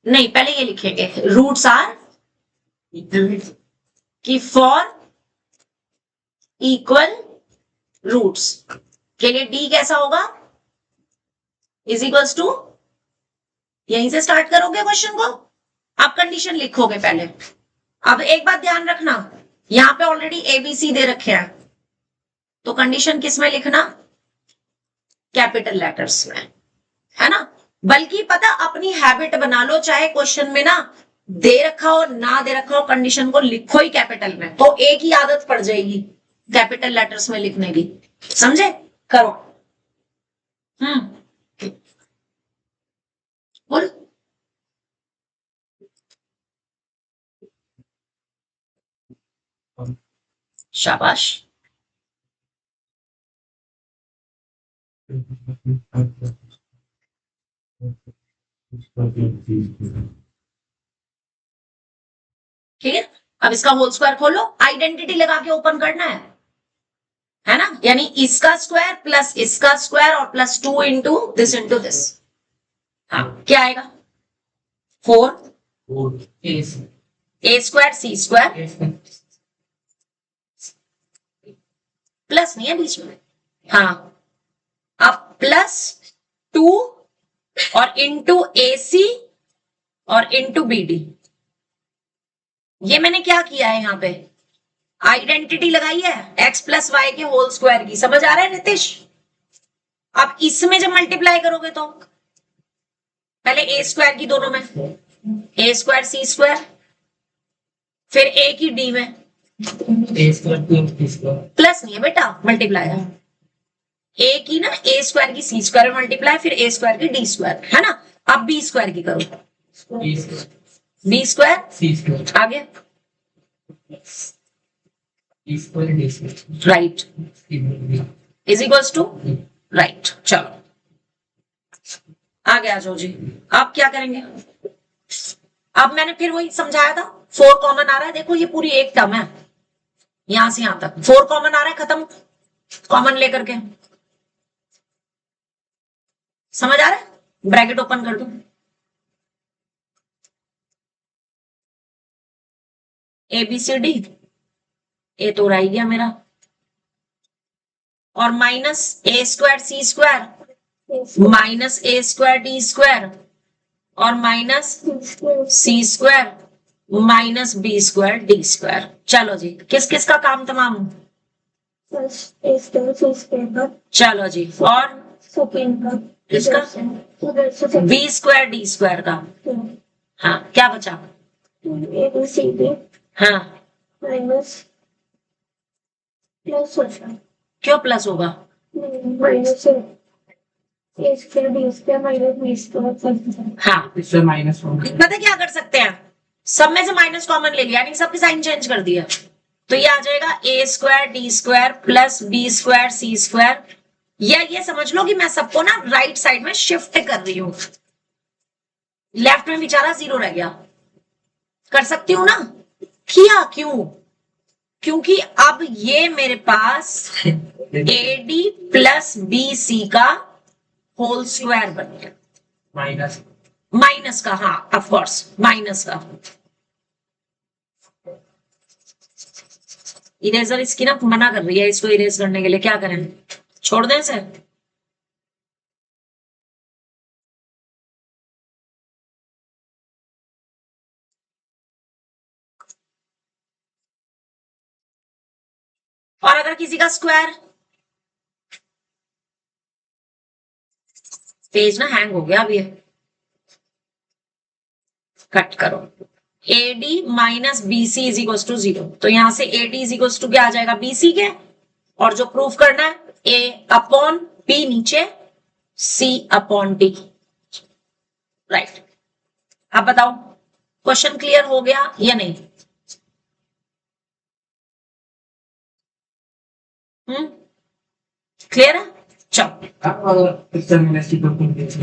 Speaker 1: नहीं, पहले ये लिखेंगे, रूट्स आर की फॉर इक्वल रूट्स के लिए डी कैसा होगा? इज इक्वल्स टू, यहीं से स्टार्ट करोगे क्वेश्चन को। अब कंडीशन लिखोगे पहले। अब एक बात ध्यान रखना, यहां पे ऑलरेडी एबीसी दे रखे हैं, तो कंडीशन किस में लिखना? कैपिटल लेटर्स में, है ना? बल्कि पता, अपनी हैबिट बना लो, चाहे क्वेश्चन में ना दे रखा हो ना दे रखा हो, कंडीशन को लिखो ही कैपिटल में, तो एक ही आदत पड़ जाएगी कैपिटल लेटर्स में लिखने की। समझे? करो। बोल। शाबाश। ठीक है, अब इसका होल स्क्वायर खोलो, आइडेंटिटी लगा के ओपन करना है ना? यानी इसका स्क्वायर प्लस इसका स्क्वायर और प्लस 2 इंटू दिस। हाँ, क्या आएगा? 4 ए स्क्वायर सी स्क्वायर, प्लस नहीं है बीच में, हाँ। अब प्लस 2 और इंटू AC और इंटू BD। ये मैंने क्या किया है? यहाँ पे आइडेंटिटी लगाई है x प्लस वाई के होल स्क्वायर की। समझ आ रहा है नितिश? अब इसमें जब मल्टीप्लाई करोगे तो पहले ए स्क्वायर की दोनों में, ए स्क्वायर सी स्क्वायर, फिर ए की डी में, प्लस नहीं है बेटा, मल्टीप्लाई है। ए की ना ए स्क्वायर की सी स्क्वायर में मल्टीप्लाई, फिर ए स्क्वायर की डी स्क्वायर, है ना? अब बी स्क्वायर की करो,
Speaker 4: A square.
Speaker 1: B square
Speaker 4: C square.
Speaker 1: आगे
Speaker 4: E square D square.
Speaker 1: Right
Speaker 4: C square.
Speaker 1: Is equals to right. चलो आगे आ जाओ जी। अब क्या करेंगे, अब मैंने फिर वही समझाया था, 4 कॉमन आ रहा है, देखो ये पूरी एक टर्म है, यहां से यहां तक 4 कॉमन आ रहा है, खत्म कॉमन लेकर के, समझ आ रहा है, ब्रैकेट ओपन कर दो, ए बी सी डी, ए तो रह गया मेरा, और minus a square c square minus a square d square और minus c square minus b square d square. चलो जी, किस किस का काम तमाम, चलो जी, और किसका, बी स्क्वायर डी स्क्वायर का, हाँ क्या बचा, हाँ क्यों प्लस होगा, हाँ
Speaker 4: इससे माइनस होगा।
Speaker 1: पता क्या कर सकते हैं, सब में से माइनस कॉमन ले लिया, यानी सबके साइन चेंज कर दिया, तो ये आ जाएगा a square d square plus b square c square, या ये समझ लो कि मैं सबको ना राइट साइड में शिफ्ट कर रही हूं, लेफ्ट में बेचारा 0 रह गया, कर सकती हूं ना, किया क्यों, क्योंकि अब ये मेरे पास a d plus b c का होल स्क्वायर बन गया,
Speaker 4: माइनस
Speaker 1: माइनस का, हाँ ऑफ कोर्स माइनस का, इरेजर इसकी ना मना कर रही है, इसको इरेज करने के लिए क्या करें, छोड़ दें इसे, और अगर किसी का स्क्वायर, पेज ना हैंग हो गया अब, ये कट करो, a d minus b c is equal to 0, तो यहां से a d is equal to क्या आ जाएगा, बी सी के, और जो प्रूफ करना है ए अपॉन बी नीचे सी अपॉन डी, राइट। अब बताओ क्वेश्चन क्लियर हो गया या नहीं, क्लियर है, चलो
Speaker 4: अब अगर इससे मैंने सीक्वेंस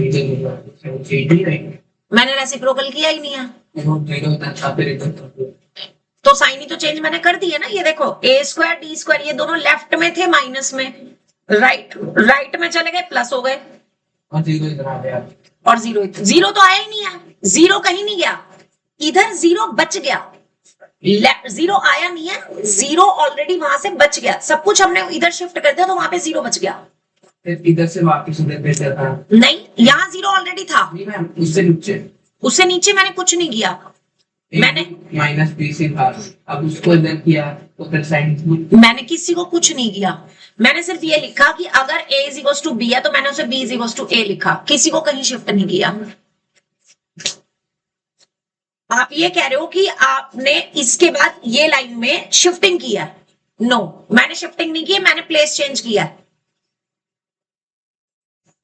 Speaker 1: मैंने रेसिप्रोकल किया ही नहीं है,
Speaker 4: नहीं
Speaker 1: तो साइन ही तो चेंज मैंने कर दी है ना, ये देखो ए स्क्वायर डी स्क्वायर ये दोनों लेफ्ट में थे माइनस में, राइट में चले गए प्लस हो गए,
Speaker 4: और 0 इधर आ गया,
Speaker 1: और 0 तो आया ही नहीं है, 0 कहीं नहीं गया, इधर 0 बच गया, 0 आया नहीं है, 0 ऑलरेडी वहां से बच गया, सब कुछ हमने इधर शिफ्ट कर दिया तो वहां पे 0 बच गया,
Speaker 4: फिर इधर से वापस उधर पे जाता
Speaker 1: नहीं यहाँ 0 ऑलरेडी था,
Speaker 4: नहीं मैम, उससे नीचे
Speaker 1: मैंने कुछ नहीं किया, मैंने
Speaker 4: माइनस बी से था, अब उसको इधर किया तो फिर साइन,
Speaker 1: मैंने किसी को कुछ नहीं किया, मैंने सिर्फ ये लिखा कि अगर a is equal to b है तो मैंने उसे b is equal to a लिखा, किसी को कहीं शिफ्ट नहीं किया। आप ये कह रहे हो कि आपने इसके बाद ये लाइन में शिफ्टिंग किया, नो मैंने शिफ्टिंग नहीं की, मैंने प्लेस चेंज किया,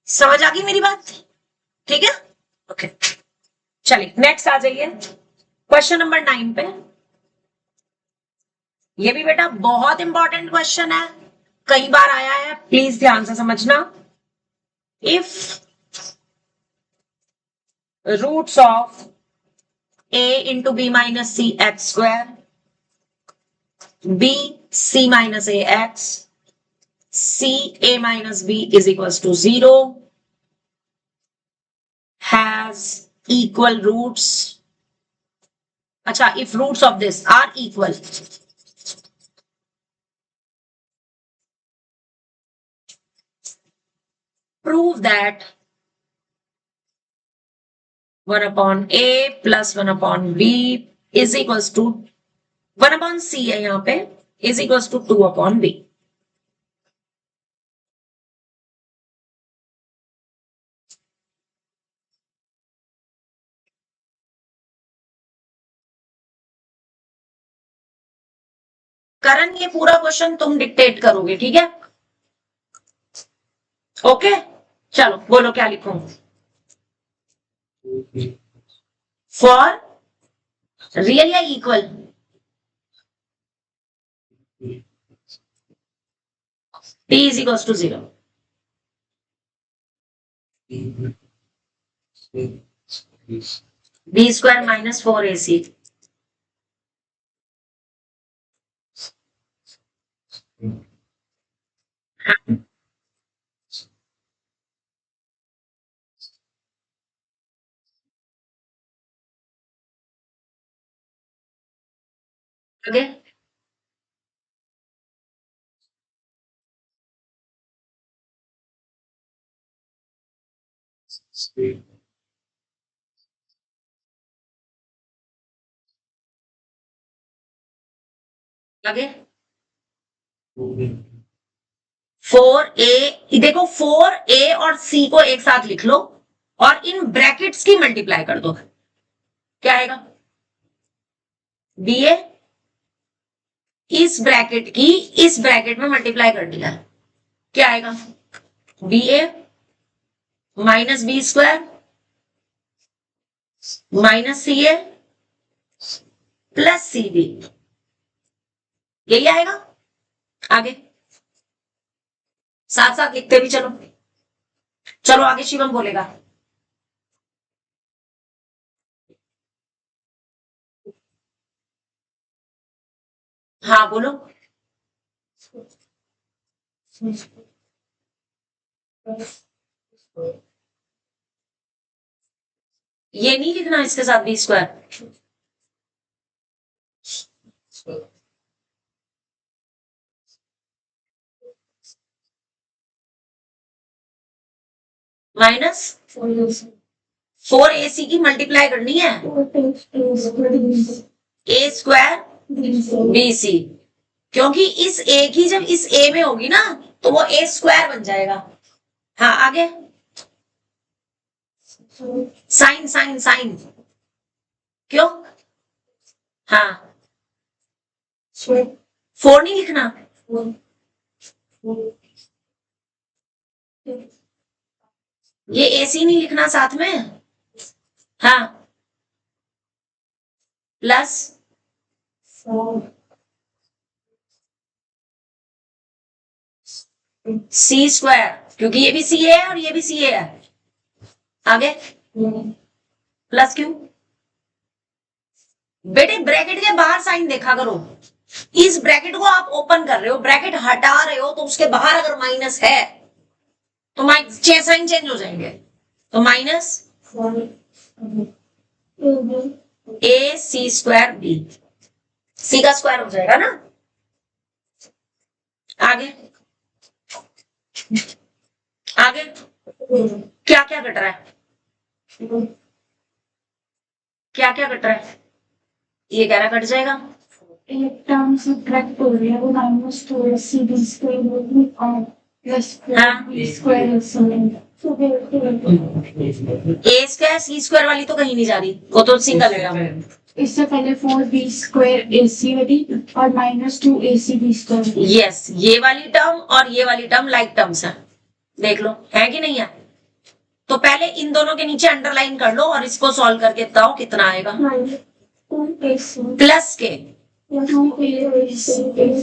Speaker 1: समझ आ गई मेरी बात, ठीक है, ओके चलिए नेक्स्ट आ जाइए क्वेश्चन नंबर 9 पे, ये भी बेटा बहुत इंपॉर्टेंट क्वेश्चन है, कई बार आया है, प्लीज ध्यान से समझना, if roots of a into b minus c x square, b c minus a x, c a minus b is equal to 0, has equal roots, अच्छा if roots of this are equal, prove that 1 upon a plus 1 upon b is equals to 1 upon c है यहां पे, is equals to 2 upon b। करण ये पूरा क्वेश्चन तुम डिक्टेट करोगे, ठीक है, ओके चलो बोलो क्या लिखूं, फॉर रियल या equal? T is equals to 0. B square minus 4AC. आगे आगे 4A, देखो 4A और C को एक साथ लिख लो और इन ब्रैकेट्स की मल्टीप्लाई कर दो। क्या आएगा? BA इस ब्रैकेट की इस ब्रैकेट में मल्टीप्लाई कर दिया, क्या आएगा? BA minus b square minus CA plus CB, यही आएगा। आगे साथ साथ लिखते भी चलो। चलो आगे शिवम बोलेगा। हाँ बोलो। ये नहीं लिखना इसके साथ बी स्क्वायर। माइनस 4AC की मल्टीप्लाई करनी है A स्क्वायर BC, क्योंकि इस A की जब इस A में होगी ना तो वो A स्क्वायर बन जाएगा। हाँ आगे साइन साइन साइन, क्यों? हाँ 4 नहीं लिखना, ये AC नहीं लिखना साथ में। हाँ प्लस C स्क्वायर, क्योंकि ये भी CA है और ये भी CA है। आगे प्लस क्यों? बेटे ब्रैकेट के बाहर साइन देखा करो। इस ब्रैकेट को आप ओपन कर रहे हो, ब्रैकेट हटा रहे हो, तो उसके बाहर अगर माइनस है तो साइन चेंज हो जाएंगे। तो minus AC square B, C का स्क्वायर हो जाएगा ना। आगे आगे क्या क्या कट रहा है? क्या क्या कट रहा है? ये कह रहा कट जाएगा।
Speaker 2: एक टर्म सब्ट्रैक्ट हो रही है, वो माइनस 2AC स्क्वायर होगी और plus square
Speaker 1: A square C square वाली तो कहीं नहीं जा रही, वो तो सिंगल है।
Speaker 2: इससे पहले 4B स्क्वायर AC वाली और माइनस 2AC स्क्वायर।
Speaker 1: यस, ये वाली टर्म और ये वाली टर्म लाइक टर्म्स है, देख लो है कि नहीं है। तो पहले इन दोनों के नीचे अंडरलाइन कर लो और इसको सॉल्व करके बताओ कितना आएगा। प्लस के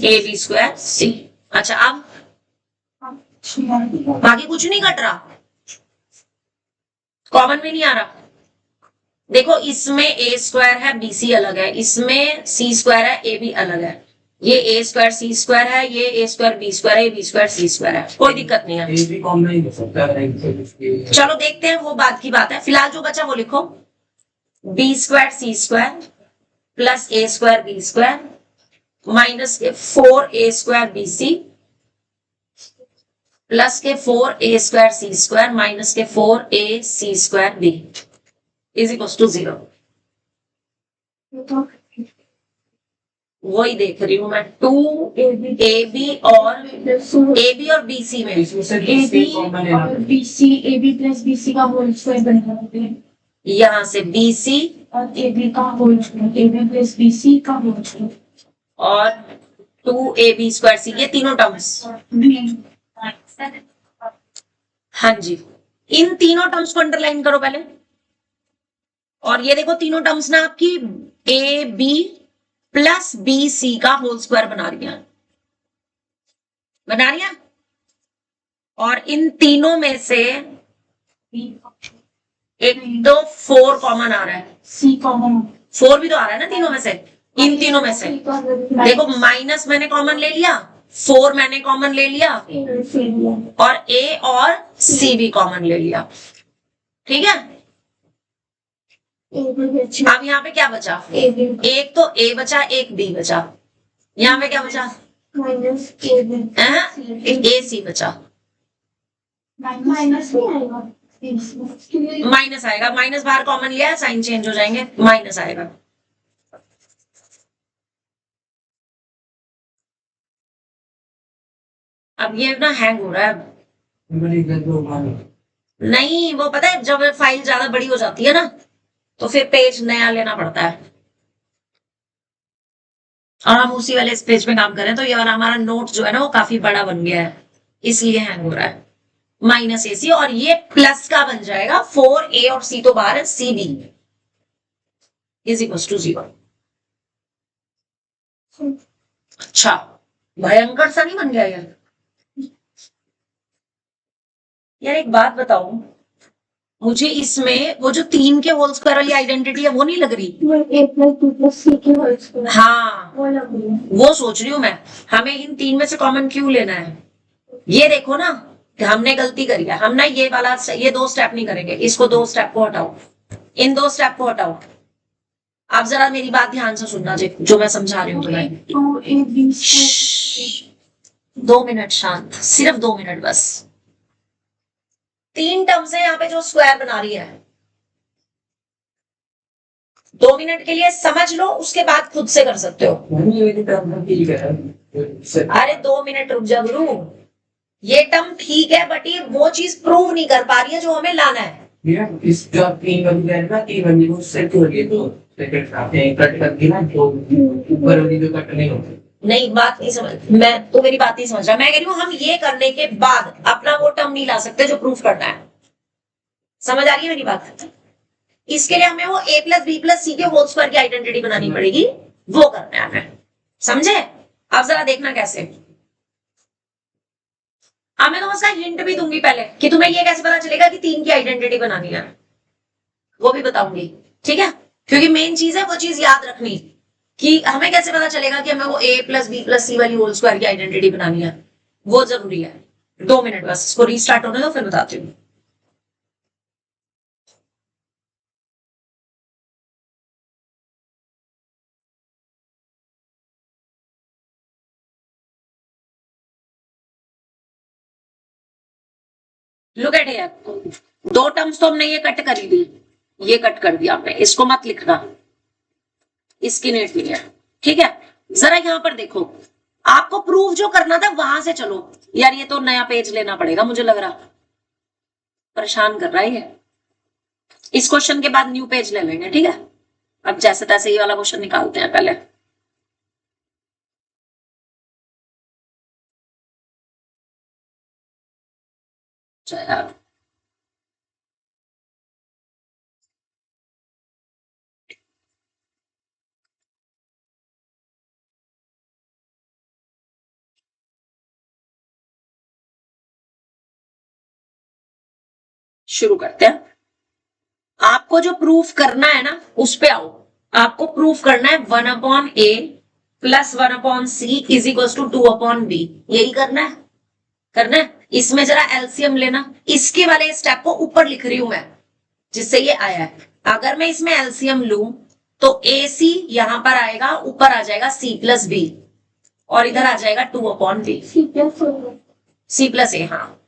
Speaker 1: AB स्क्वायर C। अच्छा अब बाकी कुछ नहीं कट रहा, कॉमन में नहीं आ रहा। देखो इसमें A स्क्वायर है BC अलग है, इसमें C स्क्वायर है AB अलग है, ये A स्क्वायर C स्क्वायर है, ये A स्क्वायर B स्क्वायर है, ये B स्क्वायर C स्क्वायर है, कोई दिक्कत नहीं है। चलो देखते हैं, वो बात की बात है। फिलहाल जो बचा वो लिखो, B square C square plus A square B square minus के 4A स्क्वायर BC प्लस के 4A square C square minus के 4AC square B is equal to 0। वही देख रही हूं मैं, 2AB और AB और BC में
Speaker 2: AB और BC, AB प्लस BC का होल स्क्वायर बनेगा।
Speaker 1: यहाँ से BC
Speaker 2: और AB का होल स्क्वायर, AB प्लस BC का होल स्क्वायर
Speaker 1: और 2AB स्क्वायर C, ये तीनों टर्म्स। हाँ जी, इन तीनों टर्म्स को अंडरलाइन करो पहले। और ये देखो तीनों टर्म्स ना आपकी a b plus b c का होल स्क्वायर बना रही है, और इन तीनों में से एक तो 4 कॉमन आ रहा है,
Speaker 2: C कॉमन
Speaker 1: 4 भी तो आ रहा है ना तीनों में से, इन तीनों में से देखो माइनस मैंने कॉमन ले लिया, 4 मैंने कॉमन ले लिया, और A और C भी कॉमन ले लिया, ठीक है। अब यहाँ पे क्या बचा, एक तो A बचा, एक B बचा, यहाँ पे क्या बचा, A C बचा,
Speaker 2: माइनस
Speaker 1: माइनस आएगा, माइनस बाहर कॉमन लिया, साइन चेंज हो जाएंगे, माइनस आएगा। अब ये ना हैंग हो रहा है, नहीं वो पता है जब फाइल ज्यादा बड़ी हो जाती है ना तो फिर पेज नया लेना पड़ता है, और हम उसी वाले इस पेज पे काम कर रहे हैं, तो ये वाला हमारा नोट जो है ना वो काफी बड़ा बन गया है, इसलिए हैंग हो रहा है। माइनस AC और ये प्लस का बन जाएगा, 4A और C तो बाहर है, CB इज इक्वल टू 0। अच्छा भयंकर सा नहीं बन गया यार एक बात बताओ, मुझे इसमें वो जो 3 के होल स्क्वायर वाली आइडेंटिटी है वो नहीं लग रही। हाँ वो सोच रही हूं मैं, हमें इन 3 में से कॉमन क्यों लेना है। ये देखो ना कि हमने गलती करी है, हम ना ये 2 स्टेप नहीं करेंगे, इसको 2 स्टेप को हटाओ, इन 2 स्टेप को हटाओ। आप जरा मेरी बात ध्यान से सुनना जो मैं समझा रही हूँ तुम्हें। 2 मिनट शांत, सिर्फ 2 मिनट बस। 3 टर्म्स है यहाँ पे जो स्क्वायर बना रही है, 2 मिनट के लिए समझ लो, उसके बाद खुद से कर सकते हो। अरे 2 मिनट रुक जा गुरु, ये टर्म ठीक है बट ये वो चीज प्रूव नहीं कर पा रही है जो हमें लाना है।
Speaker 4: इसका 3 बन गया ना, 3 बन गया सेट हो गया, तो सेकंड आपने कट कर दिया ना, तो ऊपर वाली जो कट नहीं होती।
Speaker 1: नहीं बात नहीं समझ, मैं तो मेरी बात नहीं समझ रहा। मैं कह रही हूँ हम ये करने के बाद अपना वो टर्म नहीं ला सकते जो प्रूफ करना है, समझ आ रही है मेरी बात। इसके लिए हमें वो A plus B plus C के होल स्क्वायर की आइडेंटिटी बनानी पड़ेगी, वो करना है हमें, समझे। अब जरा देखना कैसे। अब मैं तुम्हें उसका हिंट भी दूंगी पहले कि तुम्हें ये कैसे पता चलेगा कि 3 की आइडेंटिटी बनानी है, वो भी बताऊंगी, ठीक है। क्योंकि मेन चीज है वो चीज याद रखनी कि हमें कैसे पता चलेगा कि हमें वो A plus B plus C वाली होल स्क्वायर की आइडेंटिटी बनानी है, वो जरूरी है। 2 मिनट बस, इसको रीस्टार्ट होने दो फिर बताती हूँ। लुक एट हियर, 2 टर्म्स तो हमने ये कट करी दी, ये कट कर दिया हमने, इसको मत लिखना, इसकी नीड नहीं है, ठीक है। जरा यहां पर देखो, आपको प्रूफ जो करना था वहां से चलो। यार ये तो नया पेज लेना पड़ेगा, मुझे लग रहा परेशान कर रहा है ये। इस क्वेश्चन के बाद न्यू पेज ले लेंगे, ठीक है। अब जैसे तैसे ये वाला क्वेश्चन निकालते हैं पहले। यार शुरू करते हैं। आपको जो प्रूफ करना है ना उस पे आओ। आपको प्रूफ करना है 1/A plus 1/C is equal to 2/B, यही करना है। इसमें जरा एलसीएम लेना, इसके वाले स्टेप को ऊपर लिख रही हूं मैं जिससे ये आया है। अगर मैं इसमें एलसीएम लूं तो AC यहां पर आएगा, ऊपर आ जाएगा C प्लस B और इधर आ जाएगा 2/B। C प्लस A, हाँ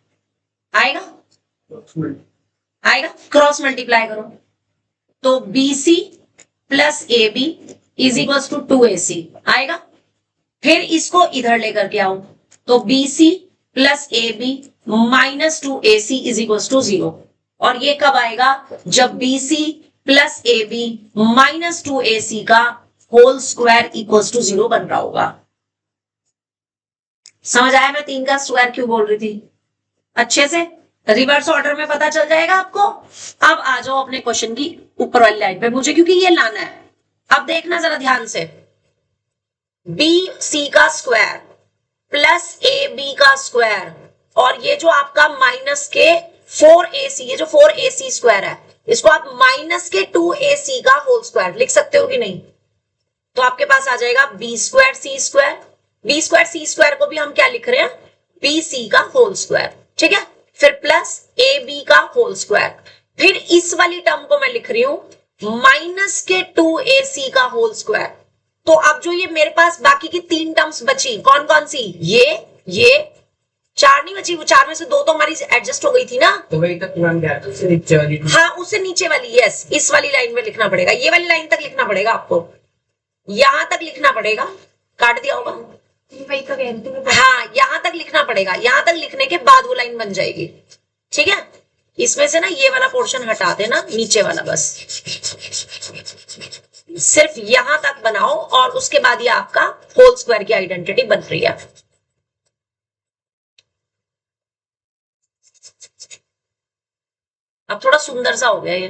Speaker 1: आएगा, क्रॉस मल्टीप्लाई करो तो BC plus AB is equal to 2AC आएगा। फिर इसको इधर लेकर के आओ तो BC plus AB minus 2AC is equal to 0। और ये कब आएगा, जब BC plus AB minus 2AC का होल स्क्वायर इक्वल टू 0 बन रहा होगा। समझ आया मैं 3 का स्क्वायर क्यों बोल रही थी अच्छे से। रिवर्स ऑर्डर में पता चल जाएगा आपको। अब आ जाओ अपने क्वेश्चन की ऊपर वाली लाइन पे, मुझे क्योंकि ये लाना है। अब देखना जरा ध्यान से, बी सी का स्क्वायर प्लस ए बी का स्क्वायर और ये जो आपका माइनस के 4ac, ये जो 4ac स्क्वायर है इसको आप माइनस के 2ac का होल स्क्वायर लिख सकते हो कि नहीं? तो आपके पास आ जाएगा B square c square. B square c square को भी हम क्या लिख रहे हैं? बी सी का होल स्क्वायर, ठीक है। फिर प्लस ए बी का होल स्क्वायर, फिर इस वाली टर्म को मैं लिख रही हूं माइनस के 2ac का होल स्क्वायर। तो अब जो ये मेरे पास बाकी की 3 टर्म्स बची, कौन कौन सी? ये 4 नहीं बची, वो 4 में से 2 तो हमारी एडजस्ट हो गई थी ना,
Speaker 4: तो वही तक मैम गया तो उससे नीचे वाली।
Speaker 1: हाँ उससे नीचे वाली, यस इस वाली लाइन में लिखना पड़ेगा, ये वाली लाइन तक लिखना पड़ेगा आपको, यहां तक लिखना पड़ेगा। काट दिया होगा?
Speaker 2: वही तो कह रही थी।
Speaker 1: हाँ यहां तक लिखना पड़ेगा, यहां तक लिखने के बाद वो लाइन बन जाएगी, ठीक है। इसमें से ना ये वाला पोर्शन हटा देना, नीचे वाला बस सिर्फ यहां तक बनाओ और उसके बाद ये आपका होल स्क्वायर की आइडेंटिटी बन रही है। अब थोड़ा सुंदर सा हो गया ये,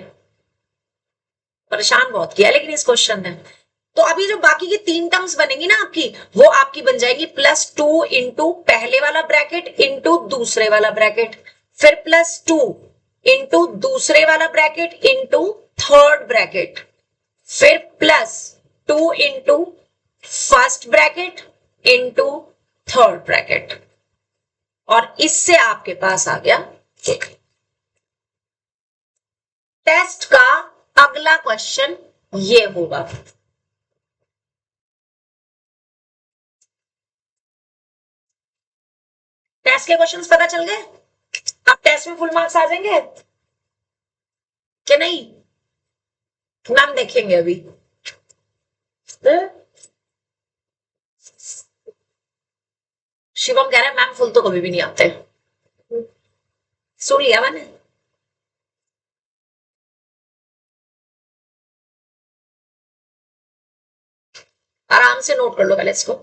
Speaker 1: परेशान बहुत किया लेकिन इस क्वेश्चन ने। तो अभी जो बाकी की 3 टर्म्स बनेंगी ना आपकी, वो आपकी बन जाएगी +2 इंटू पहले वाला ब्रैकेट इंटू दूसरे वाला ब्रैकेट, फिर +2 इंटू दूसरे वाला ब्रैकेट इंटू थर्ड ब्रैकेट, फिर +2 into first bracket into third bracket. और इससे आपके पास आ गया टेस्ट का अगला क्वेश्चन ये होगा। टेस्ट के क्वेश्चंस पता चल गए? अब टेस्ट में फुल मार्क्स आ जाएंगे कि नहीं? मैम देखेंगे अभी। शिवम कह रहा है मैम फुल तो कभी भी नहीं आते। सुन लिया मैंने। आराम से नोट कर लो पहले इसको।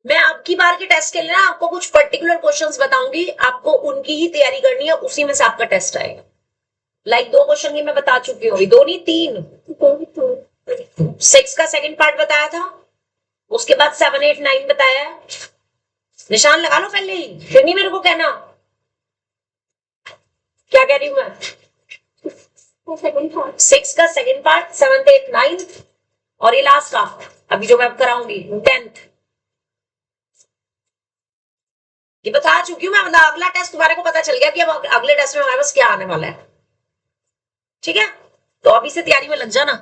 Speaker 1: मैं अब की बार के टेस्ट के लिए ना आपको कुछ पर्टिकुलर क्वेश्चंस बताऊंगी, आपको उनकी ही तैयारी करनी है, उसी में से आपका टेस्ट आएगा। लाइक 2 क्वेश्चन की मैं बता चुकी हूँ, 2 नहीं 3। 6 का सेकंड पार्ट बताया था, उसके बाद 7, 8, 9 बताया। निशान लगा लो पहले ही, फिर नहीं मेरे को कहना क्या कह रही हूं मैं। 6 का second part, 7th 8th 9th और ये लास्ट का अभी जो मैं कराऊंगी 10th। ये बता चुकी हूँ मैं, मतलब अगला टेस्ट तुम्हारे को पता चल गया कि अब अगले टेस्ट में हमारे पास क्या आने वाला है, ठीक है। तो अभी से तैयारी में लग जाना।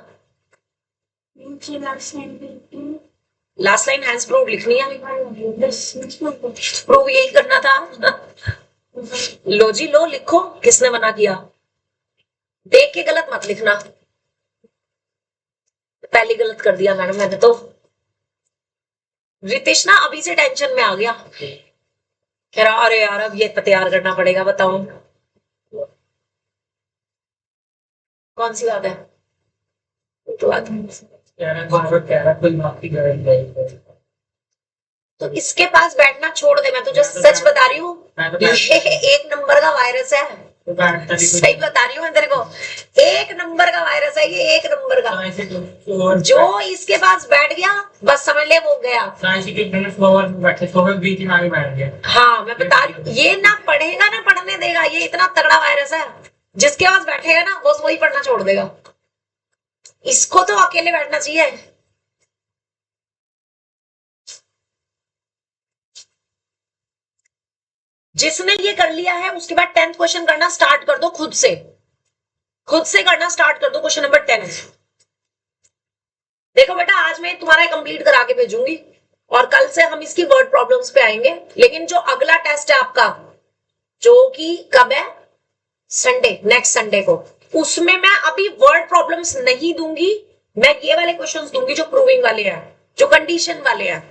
Speaker 1: लास्ट लाइन हैंड्स प्रूव लिखनी है, प्रूव यही करना था। लो जी लो, लिखो किसने मना किया। देख के गलत मत लिखना, पहले गलत कर दिया मैडम मैंने तो। रितेश ना अभी से टेंशन में आ गया, कह रहा अरे यार अब ये तैयार करना पड़ेगा, बताओ कौन सी बात है। तो बात तो इसके पास बैठना छोड़ दे, मैं तुझे सच बता रही हूँ, ये 1 नंबर का वायरस है। सही बता रही हूँ मैं तेरे को, 1 नंबर का वायरस है ये, 1 नंबर का। जो इसके पास बैठ गया बस समझ ले वो गया। हाँ मैं बता रही हूँ, ये ना पढ़ेगा ना पढ़ने देगा, ये इतना तगड़ा वायरस है। जिसके पास बैठेगा ना बस वही पढ़ना छोड़ देगा। इसको तो अकेले बैठना चाहिए। जिसने ये कर लिया है उसके बाद 10th क्वेश्चन करना स्टार्ट कर दो, खुद से करना स्टार्ट कर दो। क्वेश्चन नंबर 10 देखो बेटा, आज मैं तुम्हारा कंप्लीट करा के भेजूंगी, और कल से हम इसकी वर्ड प्रॉब्लम्स पे आएंगे। लेकिन जो अगला टेस्ट है आपका, जो कि कब है, संडे, नेक्स्ट संडे को, उसमें मैं अभी वर्ड प्रॉब्लम्स नहीं दूंगी, मैं ये वाले क्वेश्चंस दूंगी जो प्रूविंग वाले हैं, जो कंडीशन वाले हैं।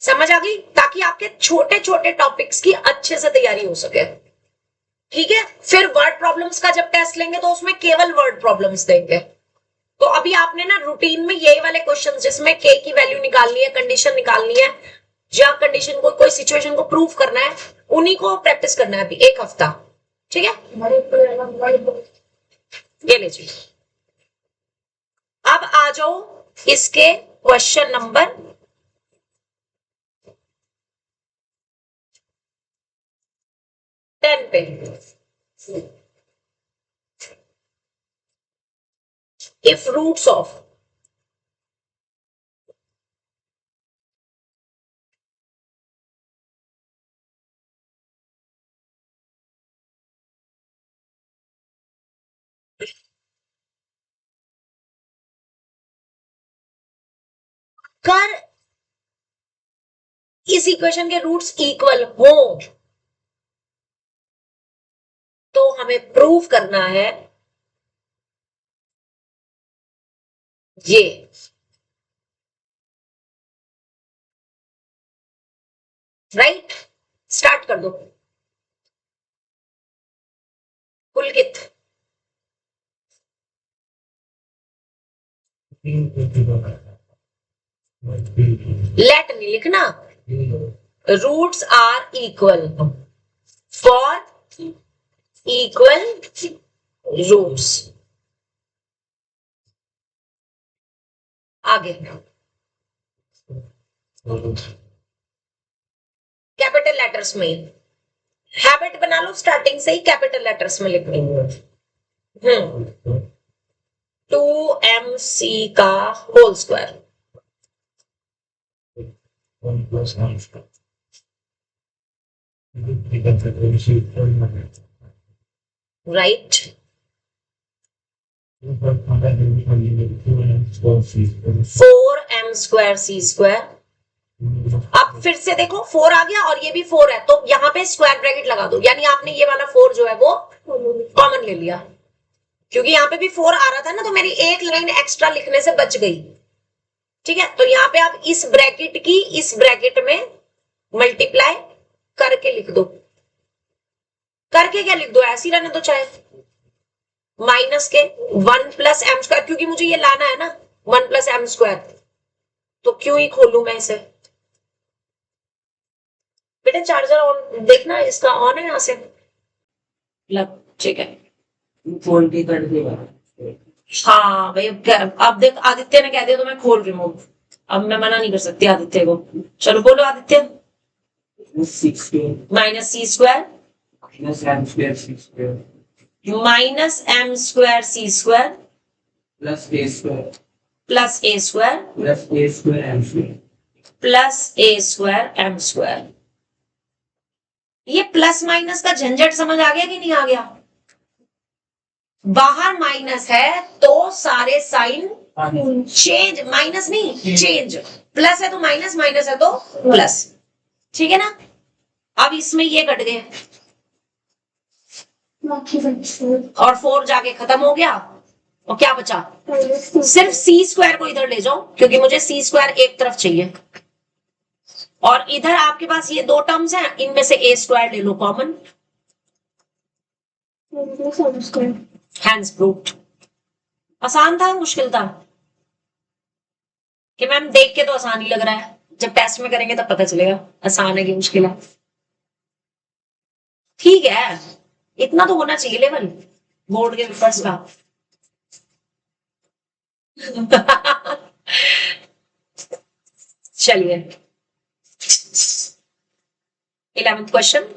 Speaker 1: समझ आ गई? ताकि आपके छोटे छोटे टॉपिक्स की अच्छे से तैयारी हो सके। ठीक है, फिर वर्ड प्रॉब्लम्स का जब टेस्ट लेंगे तो उसमें केवल वर्ड प्रॉब्लम्स देंगे। तो अभी आपने ना रूटीन में यही वाले क्वेश्चन जिसमें के की वैल्यू निकालनी है, कंडीशन निकालनी है, या कंडीशन को, कोई सिचुएशन को प्रूव करना है, उन्हीं को प्रैक्टिस करना है अभी 1 हफ्ता। ठीक है, ये लीजिए। अब आ जाओ इसके क्वेश्चन नंबर 10 पे। If roots of कर इस इक्वेशन के रूट्स इक्वल हो तो हमें प्रूव करना है ये। राइट, स्टार्ट कर दो। पुलकित, लेट नहीं लिखना, roots are equal for equal roots. आगे कैपिटल लेटर्स में, हैबिट बना लो स्टार्टिंग से ही कैपिटल लेटर्स में लिखनी। 2mc का whole square, right, 4m square c square. अब फिर से देखो 4 आ गया और ये भी 4 है, तो यहाँ पे स्क्वायर ब्रैकेट लगा दो, यानी आपने ये वाला 4 जो है वो कॉमन ले लिया, क्योंकि यहाँ पे भी 4 आ रहा था ना, तो मेरी एक लाइन एक्स्ट्रा लिखने से बच गई। ठीक है, तो यहाँ पे आप इस ब्रैकेट की इस ब्रैकेट में मल्टीप्लाई करके लिख दो। करके क्या लिख दो, ऐसे ही रहने दो चाहे, माइनस के 1 प्लस एम स्क्वायर, क्योंकि मुझे ये लाना है ना 1 प्लस एम स्क्वायर, तो क्यों ही खोलू मैं इसे। बेटा चार्जर ऑन देखना, इसका ऑन है यहाँ से लग, ठीक है।
Speaker 4: फोन की कर देगा।
Speaker 1: हाँ भाई, अब देख आदित्य ने कह दिया तो मैं खोल रही हूँ, अब मैं मना नहीं कर सकती आदित्य को। चलो बोलो Aditya. Minus c square minus M square c square
Speaker 4: plus a square
Speaker 1: plus a square
Speaker 4: plus a square M square
Speaker 1: plus a square M square. ये प्लस माइनस का झंझट समझ आ गया कि नहीं आ गया? बाहर माइनस है तो सारे साइन चेंज, माइनस नहीं चेंज, प्लस है तो माइनस, माइनस है तो प्लस। ठीक है ना, अब इसमें ये कट गए और 4 जाके खत्म हो गया, और क्या बचा, सिर्फ सी स्क्वायर को इधर ले जाओ, क्योंकि मुझे सी स्क्वायर एक तरफ चाहिए, और इधर आपके पास ये 2 टर्म्स हैं, इनमें से ए स्क्वायर ले लो कॉमन। Hands proved. आसान था मुश्किल था? कि मैम देख के तो आसान ही लग रहा है, जब टेस्ट में करेंगे तब पता चलेगा आसान है कि मुश्किल है। ठीक है, इतना तो होना चाहिए लेवल बोर्ड के पेपर्स का। चलिए 11th क्वेश्चन।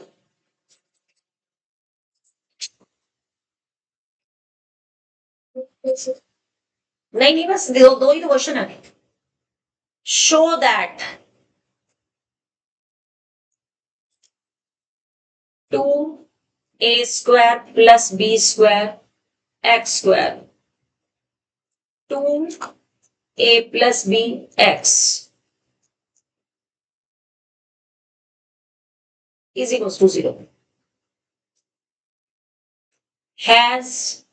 Speaker 1: नहीं बस दो ही तो क्वेश्चन है। Show that 2a square plus b square x square 2a plus b x is equals to 0 has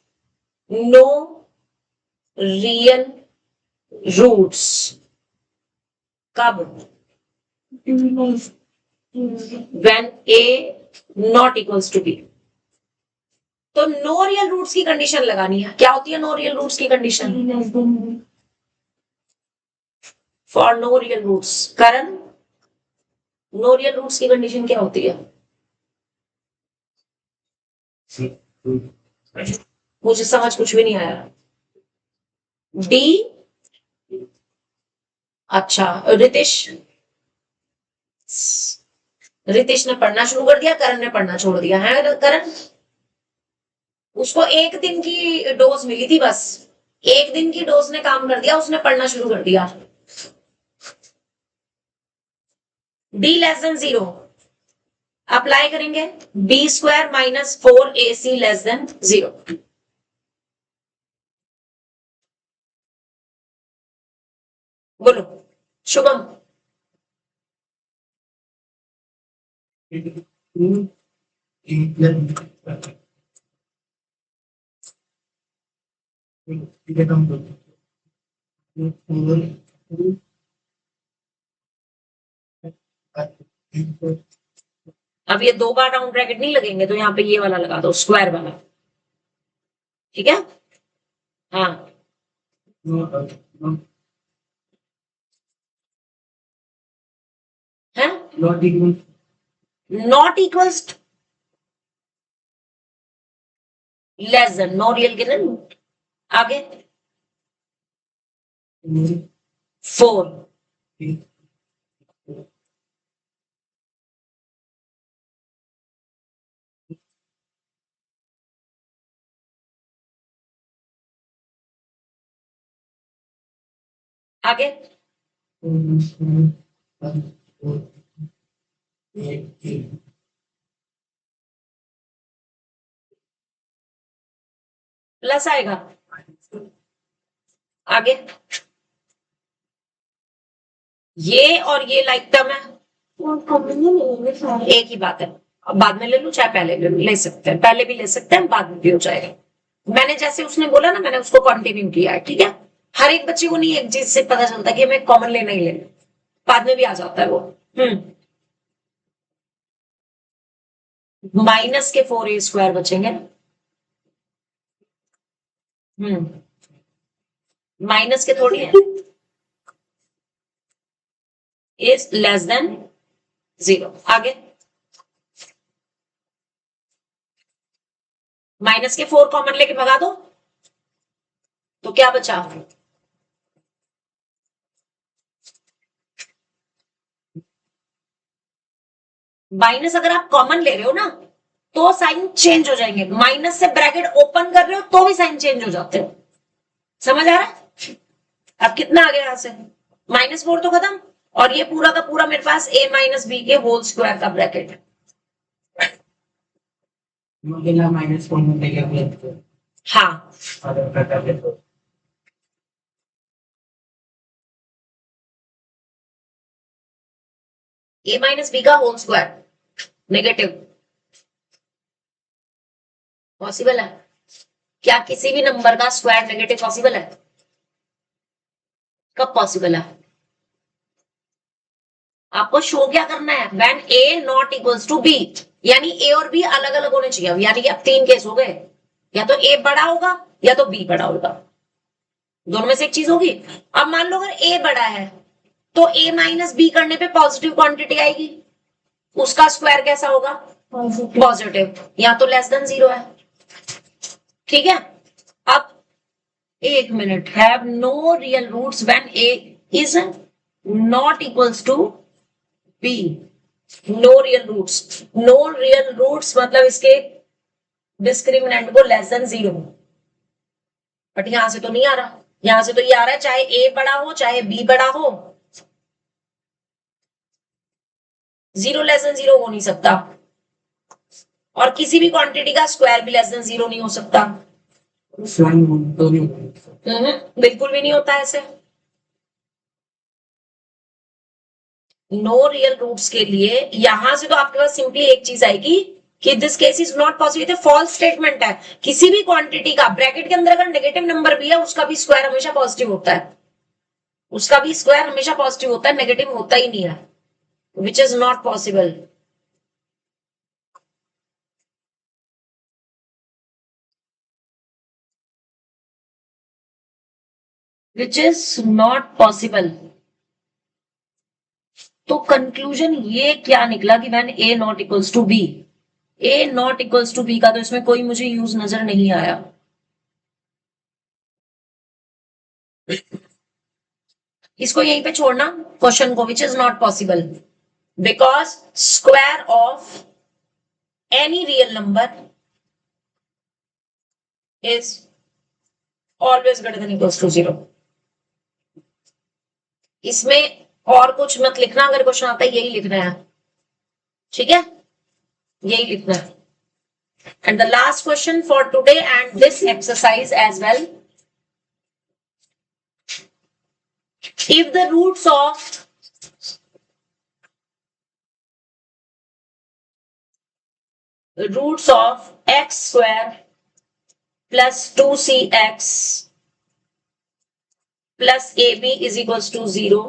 Speaker 1: no real roots. कब? when a not equals to b. तो नो रियल रूट्स की कंडीशन लगानी है. क्या होती है नो रियल रूट्स की condition? For no real roots. कारण नो रियल रूट्स की कंडीशन क्या होती है? मुझे समझ कुछ भी नहीं आया. डी. अच्छा रितेश ने पढ़ना शुरू कर दिया, करण ने पढ़ना छोड़ दिया है. करण, उसको एक दिन की डोज मिली थी, बस एक दिन की डोज ने काम कर दिया, उसने पढ़ना शुरू कर दिया. डी लेस देन 0 अप्लाई करेंगे. B square minus 4ac less than 0. बोलो शुभम. अब ये 2 बार राउंड ब्रैकेट नहीं लगेंगे, तो यहाँ पे ये वाला लगा दो, स्क्वायर वाला. ठीक है. हाँ, है not equals less than. No real के ना. आगे 4. आगे प्लस आएगा. आगे ये और ये लाइक टर्म है, एक ही बात है. अब बाद में ले लूं चाहे पहले ले सकते हैं, पहले भी ले सकते हैं, बाद में भी हो जाएगा. मैंने जैसे उसने बोला ना, मैंने उसको कंटिन्यू किया है. ठीक है. हर एक बच्चे को नहीं एक चीज से पता चलता कि हमें कॉमन लेना ही लेना, बाद में भी आ जाता है वो. माइनस के 4a स्क्वायर बचेंगे. माइनस के थोड़ी है. Is less than 0. आगे माइनस के 4 कॉमन लेके भगा दो, तो क्या बचा? माइनस अगर आप कॉमन ले रहे हो ना, तो साइन चेंज हो जाएंगे. माइनस से ब्रैकेट ओपन कर रहे हो तो भी साइन चेंज हो जाते हो. समझ आ रहा है? अब कितना आ गया यहां से? -4 तो खत्म, और ये पूरा का पूरा मेरे पास a माइनस बी के होल स्क्वायर का ब्रैकेट है. हाँ, a माइनस बी का होल स्क्वायर नेगेटिव पॉसिबल है? क्या किसी भी नंबर का स्क्वायर नेगेटिव पॉसिबल है? कब पॉसिबल है? आपको शो क्या करना है? When a not equals to b, यानी a और b अलग अलग होने चाहिए. यानी कि अब 3 केस हो गए, या तो a बड़ा होगा या तो b बड़ा होगा, दोनों में से एक चीज होगी. अब मान लो अगर a बड़ा है, तो a माइनस बी करने पे पॉजिटिव क्वांटिटी आएगी, उसका स्क्वायर कैसा होगा? पॉजिटिव. या तो लेस देन 0 है. ठीक है. अब 1 minute. Have no real roots when a is not equals to b. No real roots. No real roots मतलब इसके डिस्क्रिमिनेंट को लेस देन 0. बट यहां से तो नहीं आ रहा, यहां से तो ये आ रहा है चाहे a बड़ा हो चाहे b बड़ा हो, 0 लेस देन 0 हो नहीं सकता. और किसी भी क्वांटिटी का स्क्वायर भी लेस देन 0 नहीं हो सकता. बिल्कुल भी नहीं होता ऐसे. नो रियल रूट्स के लिए यहां से तो आपके पास सिंपली एक चीज आएगी कि this case is not possible, false statement है। किसी भी क्वांटिटी का ब्रैकेट के अंदर अगर नेगेटिव नंबर भी है उसका भी स्क्वायर हमेशा पॉजिटिव होता है, उसका भी स्क्वायर हमेशा पॉजिटिव होता है, नेगेटिव होता ही नहीं है, which is not possible. Which is not possible. तो कंक्लूजन ये क्या निकला कि when a not equals to b, a not equals to b का तो इसमें कोई मुझे यूज नजर नहीं आया। इसको यहीं पे छोड़ना क्वेश्चन को, which is not possible because square of any real number is always greater than equals to 0। इसमें और कुछ मत लिखना, अगर क्वेश्चन आता है यही लिखना है, ठीक है, यही लिखना है। And the last question for today and this exercise as well, if the roots of x square plus 2cx plus ab is equals to 0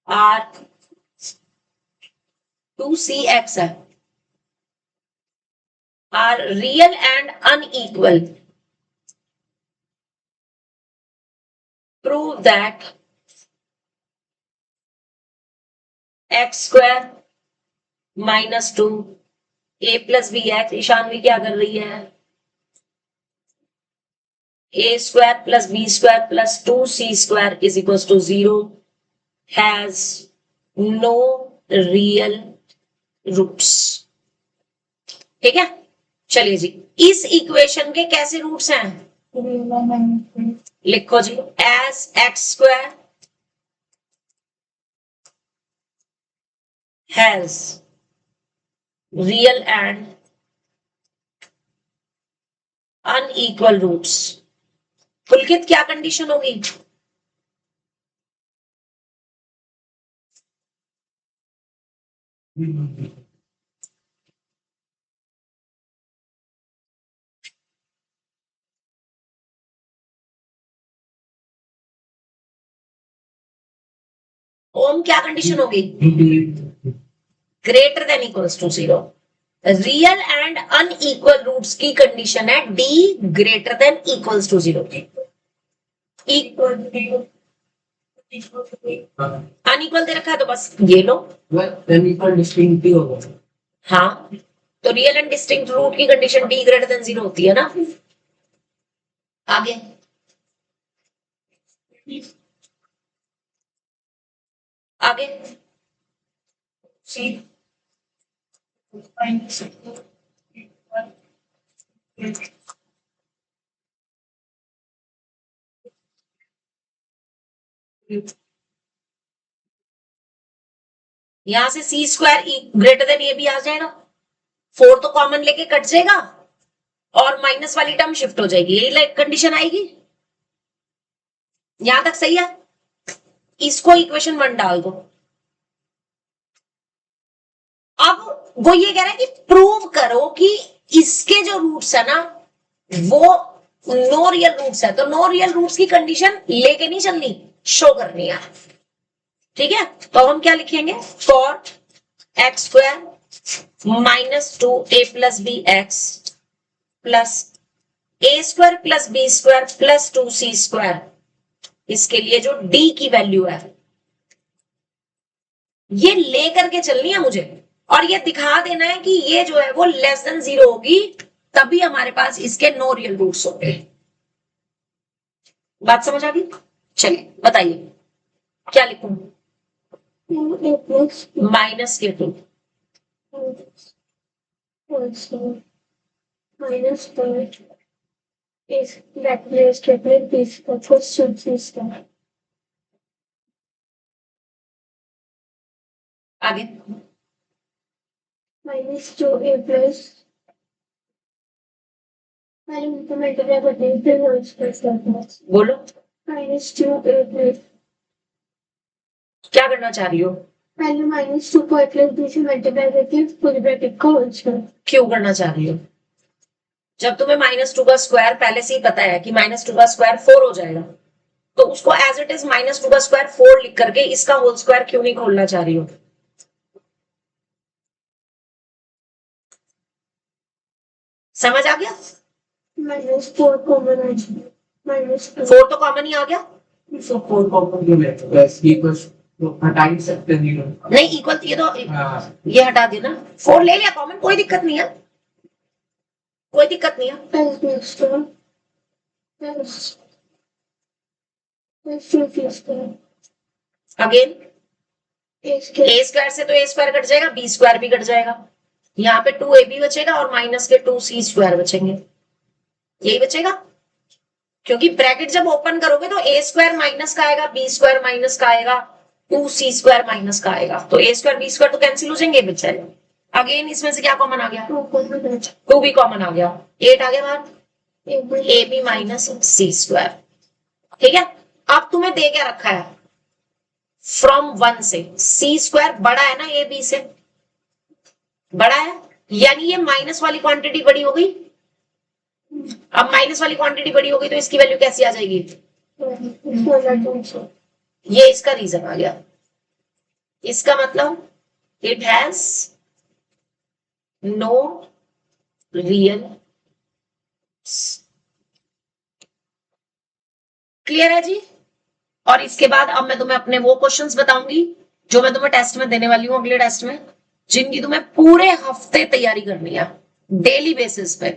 Speaker 1: are 2cx are real and unequal, prove that x square minus 2 a plus bx, Ishanvi क्या कर रही है, a square plus b square plus 2c square is equals to 0 has no real roots। ठीक है, चलिए जी, इस इक्वेशन के कैसे रूट्स हैं लिखो जी, as x square has real and unequal roots. Pulkit क्या कंडीशन होगी, ओम क्या कंडीशन होगी, greater than equals to 0। Real and unequal roots की कंडीशन है D greater than equals to 0। Unequal दे रखा है तो बस ये लो,
Speaker 4: डिस्टिंक्टिव होगा।
Speaker 1: हाँ, तो रियल एंड डिस्टिंक्ट रूट की कंडीशन डी ग्रेटर देन 0 होती है ना। आगे आगे यहां से सी स्क्वायर ग्रेटर देन ये भी आ जाएगा, 4 तो कॉमन लेके कट जाएगा और माइनस वाली टर्म शिफ्ट हो जाएगी, यही कंडीशन आएगी। यहां तक सही है, इसको इक्वेशन 1 डाल दो। अब वो ये कह रहा है कि प्रूव करो कि इसके जो रूट्स है ना वो नो रियल रूट्स है, तो नो रियल रूट्स की कंडीशन लेके नहीं चलनी, शो करनी है। ठीक है, तो हम क्या लिखेंगे, for x square minus 2 a plus b x plus a square plus b square plus 2c square, इसके लिए जो d की वैल्यू है ये लेकर के चलनी है मुझे, और ये दिखा देना है कि ये जो है वो लेस देन 0 होगी, तभी हमारे पास इसके नो रियल रूट्स होंगे। बात समझ आ गई, चलिए बताइए क्या लिखूं, माइनस के 2
Speaker 2: minus 4 is replaced with this question system.
Speaker 1: आगे
Speaker 2: Minus 2a plus I implemented a potential noise plus
Speaker 1: बोलो,
Speaker 2: minus 2a plus
Speaker 1: क्या करना चाह रही हो?
Speaker 2: पहले -2 को a + b से मल्टीप्लाई करके पूरे ब्रैकेट को होल स्क्वायर।
Speaker 1: क्यों करना चाह रही हो? जब तुम्हें -2 का स्क्वायर पहले से ही पता है कि -2 का स्क्वायर 4 हो जाएगा, तो उसको एज इट इज -2 का स्क्वायर 4 लिख करके इसका होल स्क्वायर क्यों नहीं खोलना चाह रही हो? समझ आ गया?
Speaker 2: -4 कॉमन आ जाए, -4
Speaker 1: 4 तो कॉमन ही आ गया।
Speaker 4: So 4 कॉमन क्यों लेते हो? बस इक्वल्स तो हटा ही सकते हैं जीरो।
Speaker 1: नहीं इक्वल ये तो
Speaker 4: हाँ
Speaker 1: ये हटा दिया ना, 4 ले लिया कॉमन, कोई दिक्कत नहीं है, कोई दिक्कत नहीं है।
Speaker 2: plus b square plus c square
Speaker 1: again
Speaker 2: a square
Speaker 1: A square से तो ए स्क्वायर कट जाएगा, बी स्क्वायर भी कट जाएगा, यहाँ पे 2ab बचेगा और माइनस के 2c स्क्वायर बचेंगे, यही बचेगा। क्योंकि ब्रैकेट जब ओपन करोगे तो ए स्क्वायर माइनस का आएगा, बी स्क्वायर माइनस का आएगा, 2c स्क्वायर माइनस का आएगा, तो ए स्क्वायर बी स्क्वायर तो कैंसिल हो जाएंगे, बच जाएगा। अगेन इसमें से क्या कॉमन आ गया?
Speaker 2: 2 कॉमन आ जाए,
Speaker 1: 2 भी कॉमन आ गया, 8 आ गया बाहर,
Speaker 2: a
Speaker 1: ab minus c square. ठीक है, अब तुम्हें दे क्या रखा है फ्रॉम 1 से, c स्क्वायर बड़ा है ना ए बी से, बड़ा है, यानी ये माइनस वाली क्वांटिटी बड़ी हो गई। अब माइनस वाली क्वांटिटी बड़ी हो गई तो इसकी वैल्यू कैसी आ जाएगी? ये इसका रीजन आ गया। इसका मतलब it has no real. Clear है जी? और इसके बाद अब मैं तुम्हें अपने वो क्वेश्चंस बताऊंगी जो मैं तुम्हें टेस्ट में देने वाली हूँ, अगले टेस्ट में, जिनकी तुम्हें पूरे हफ्ते तैयारी करनी है डेली बेसिस पे।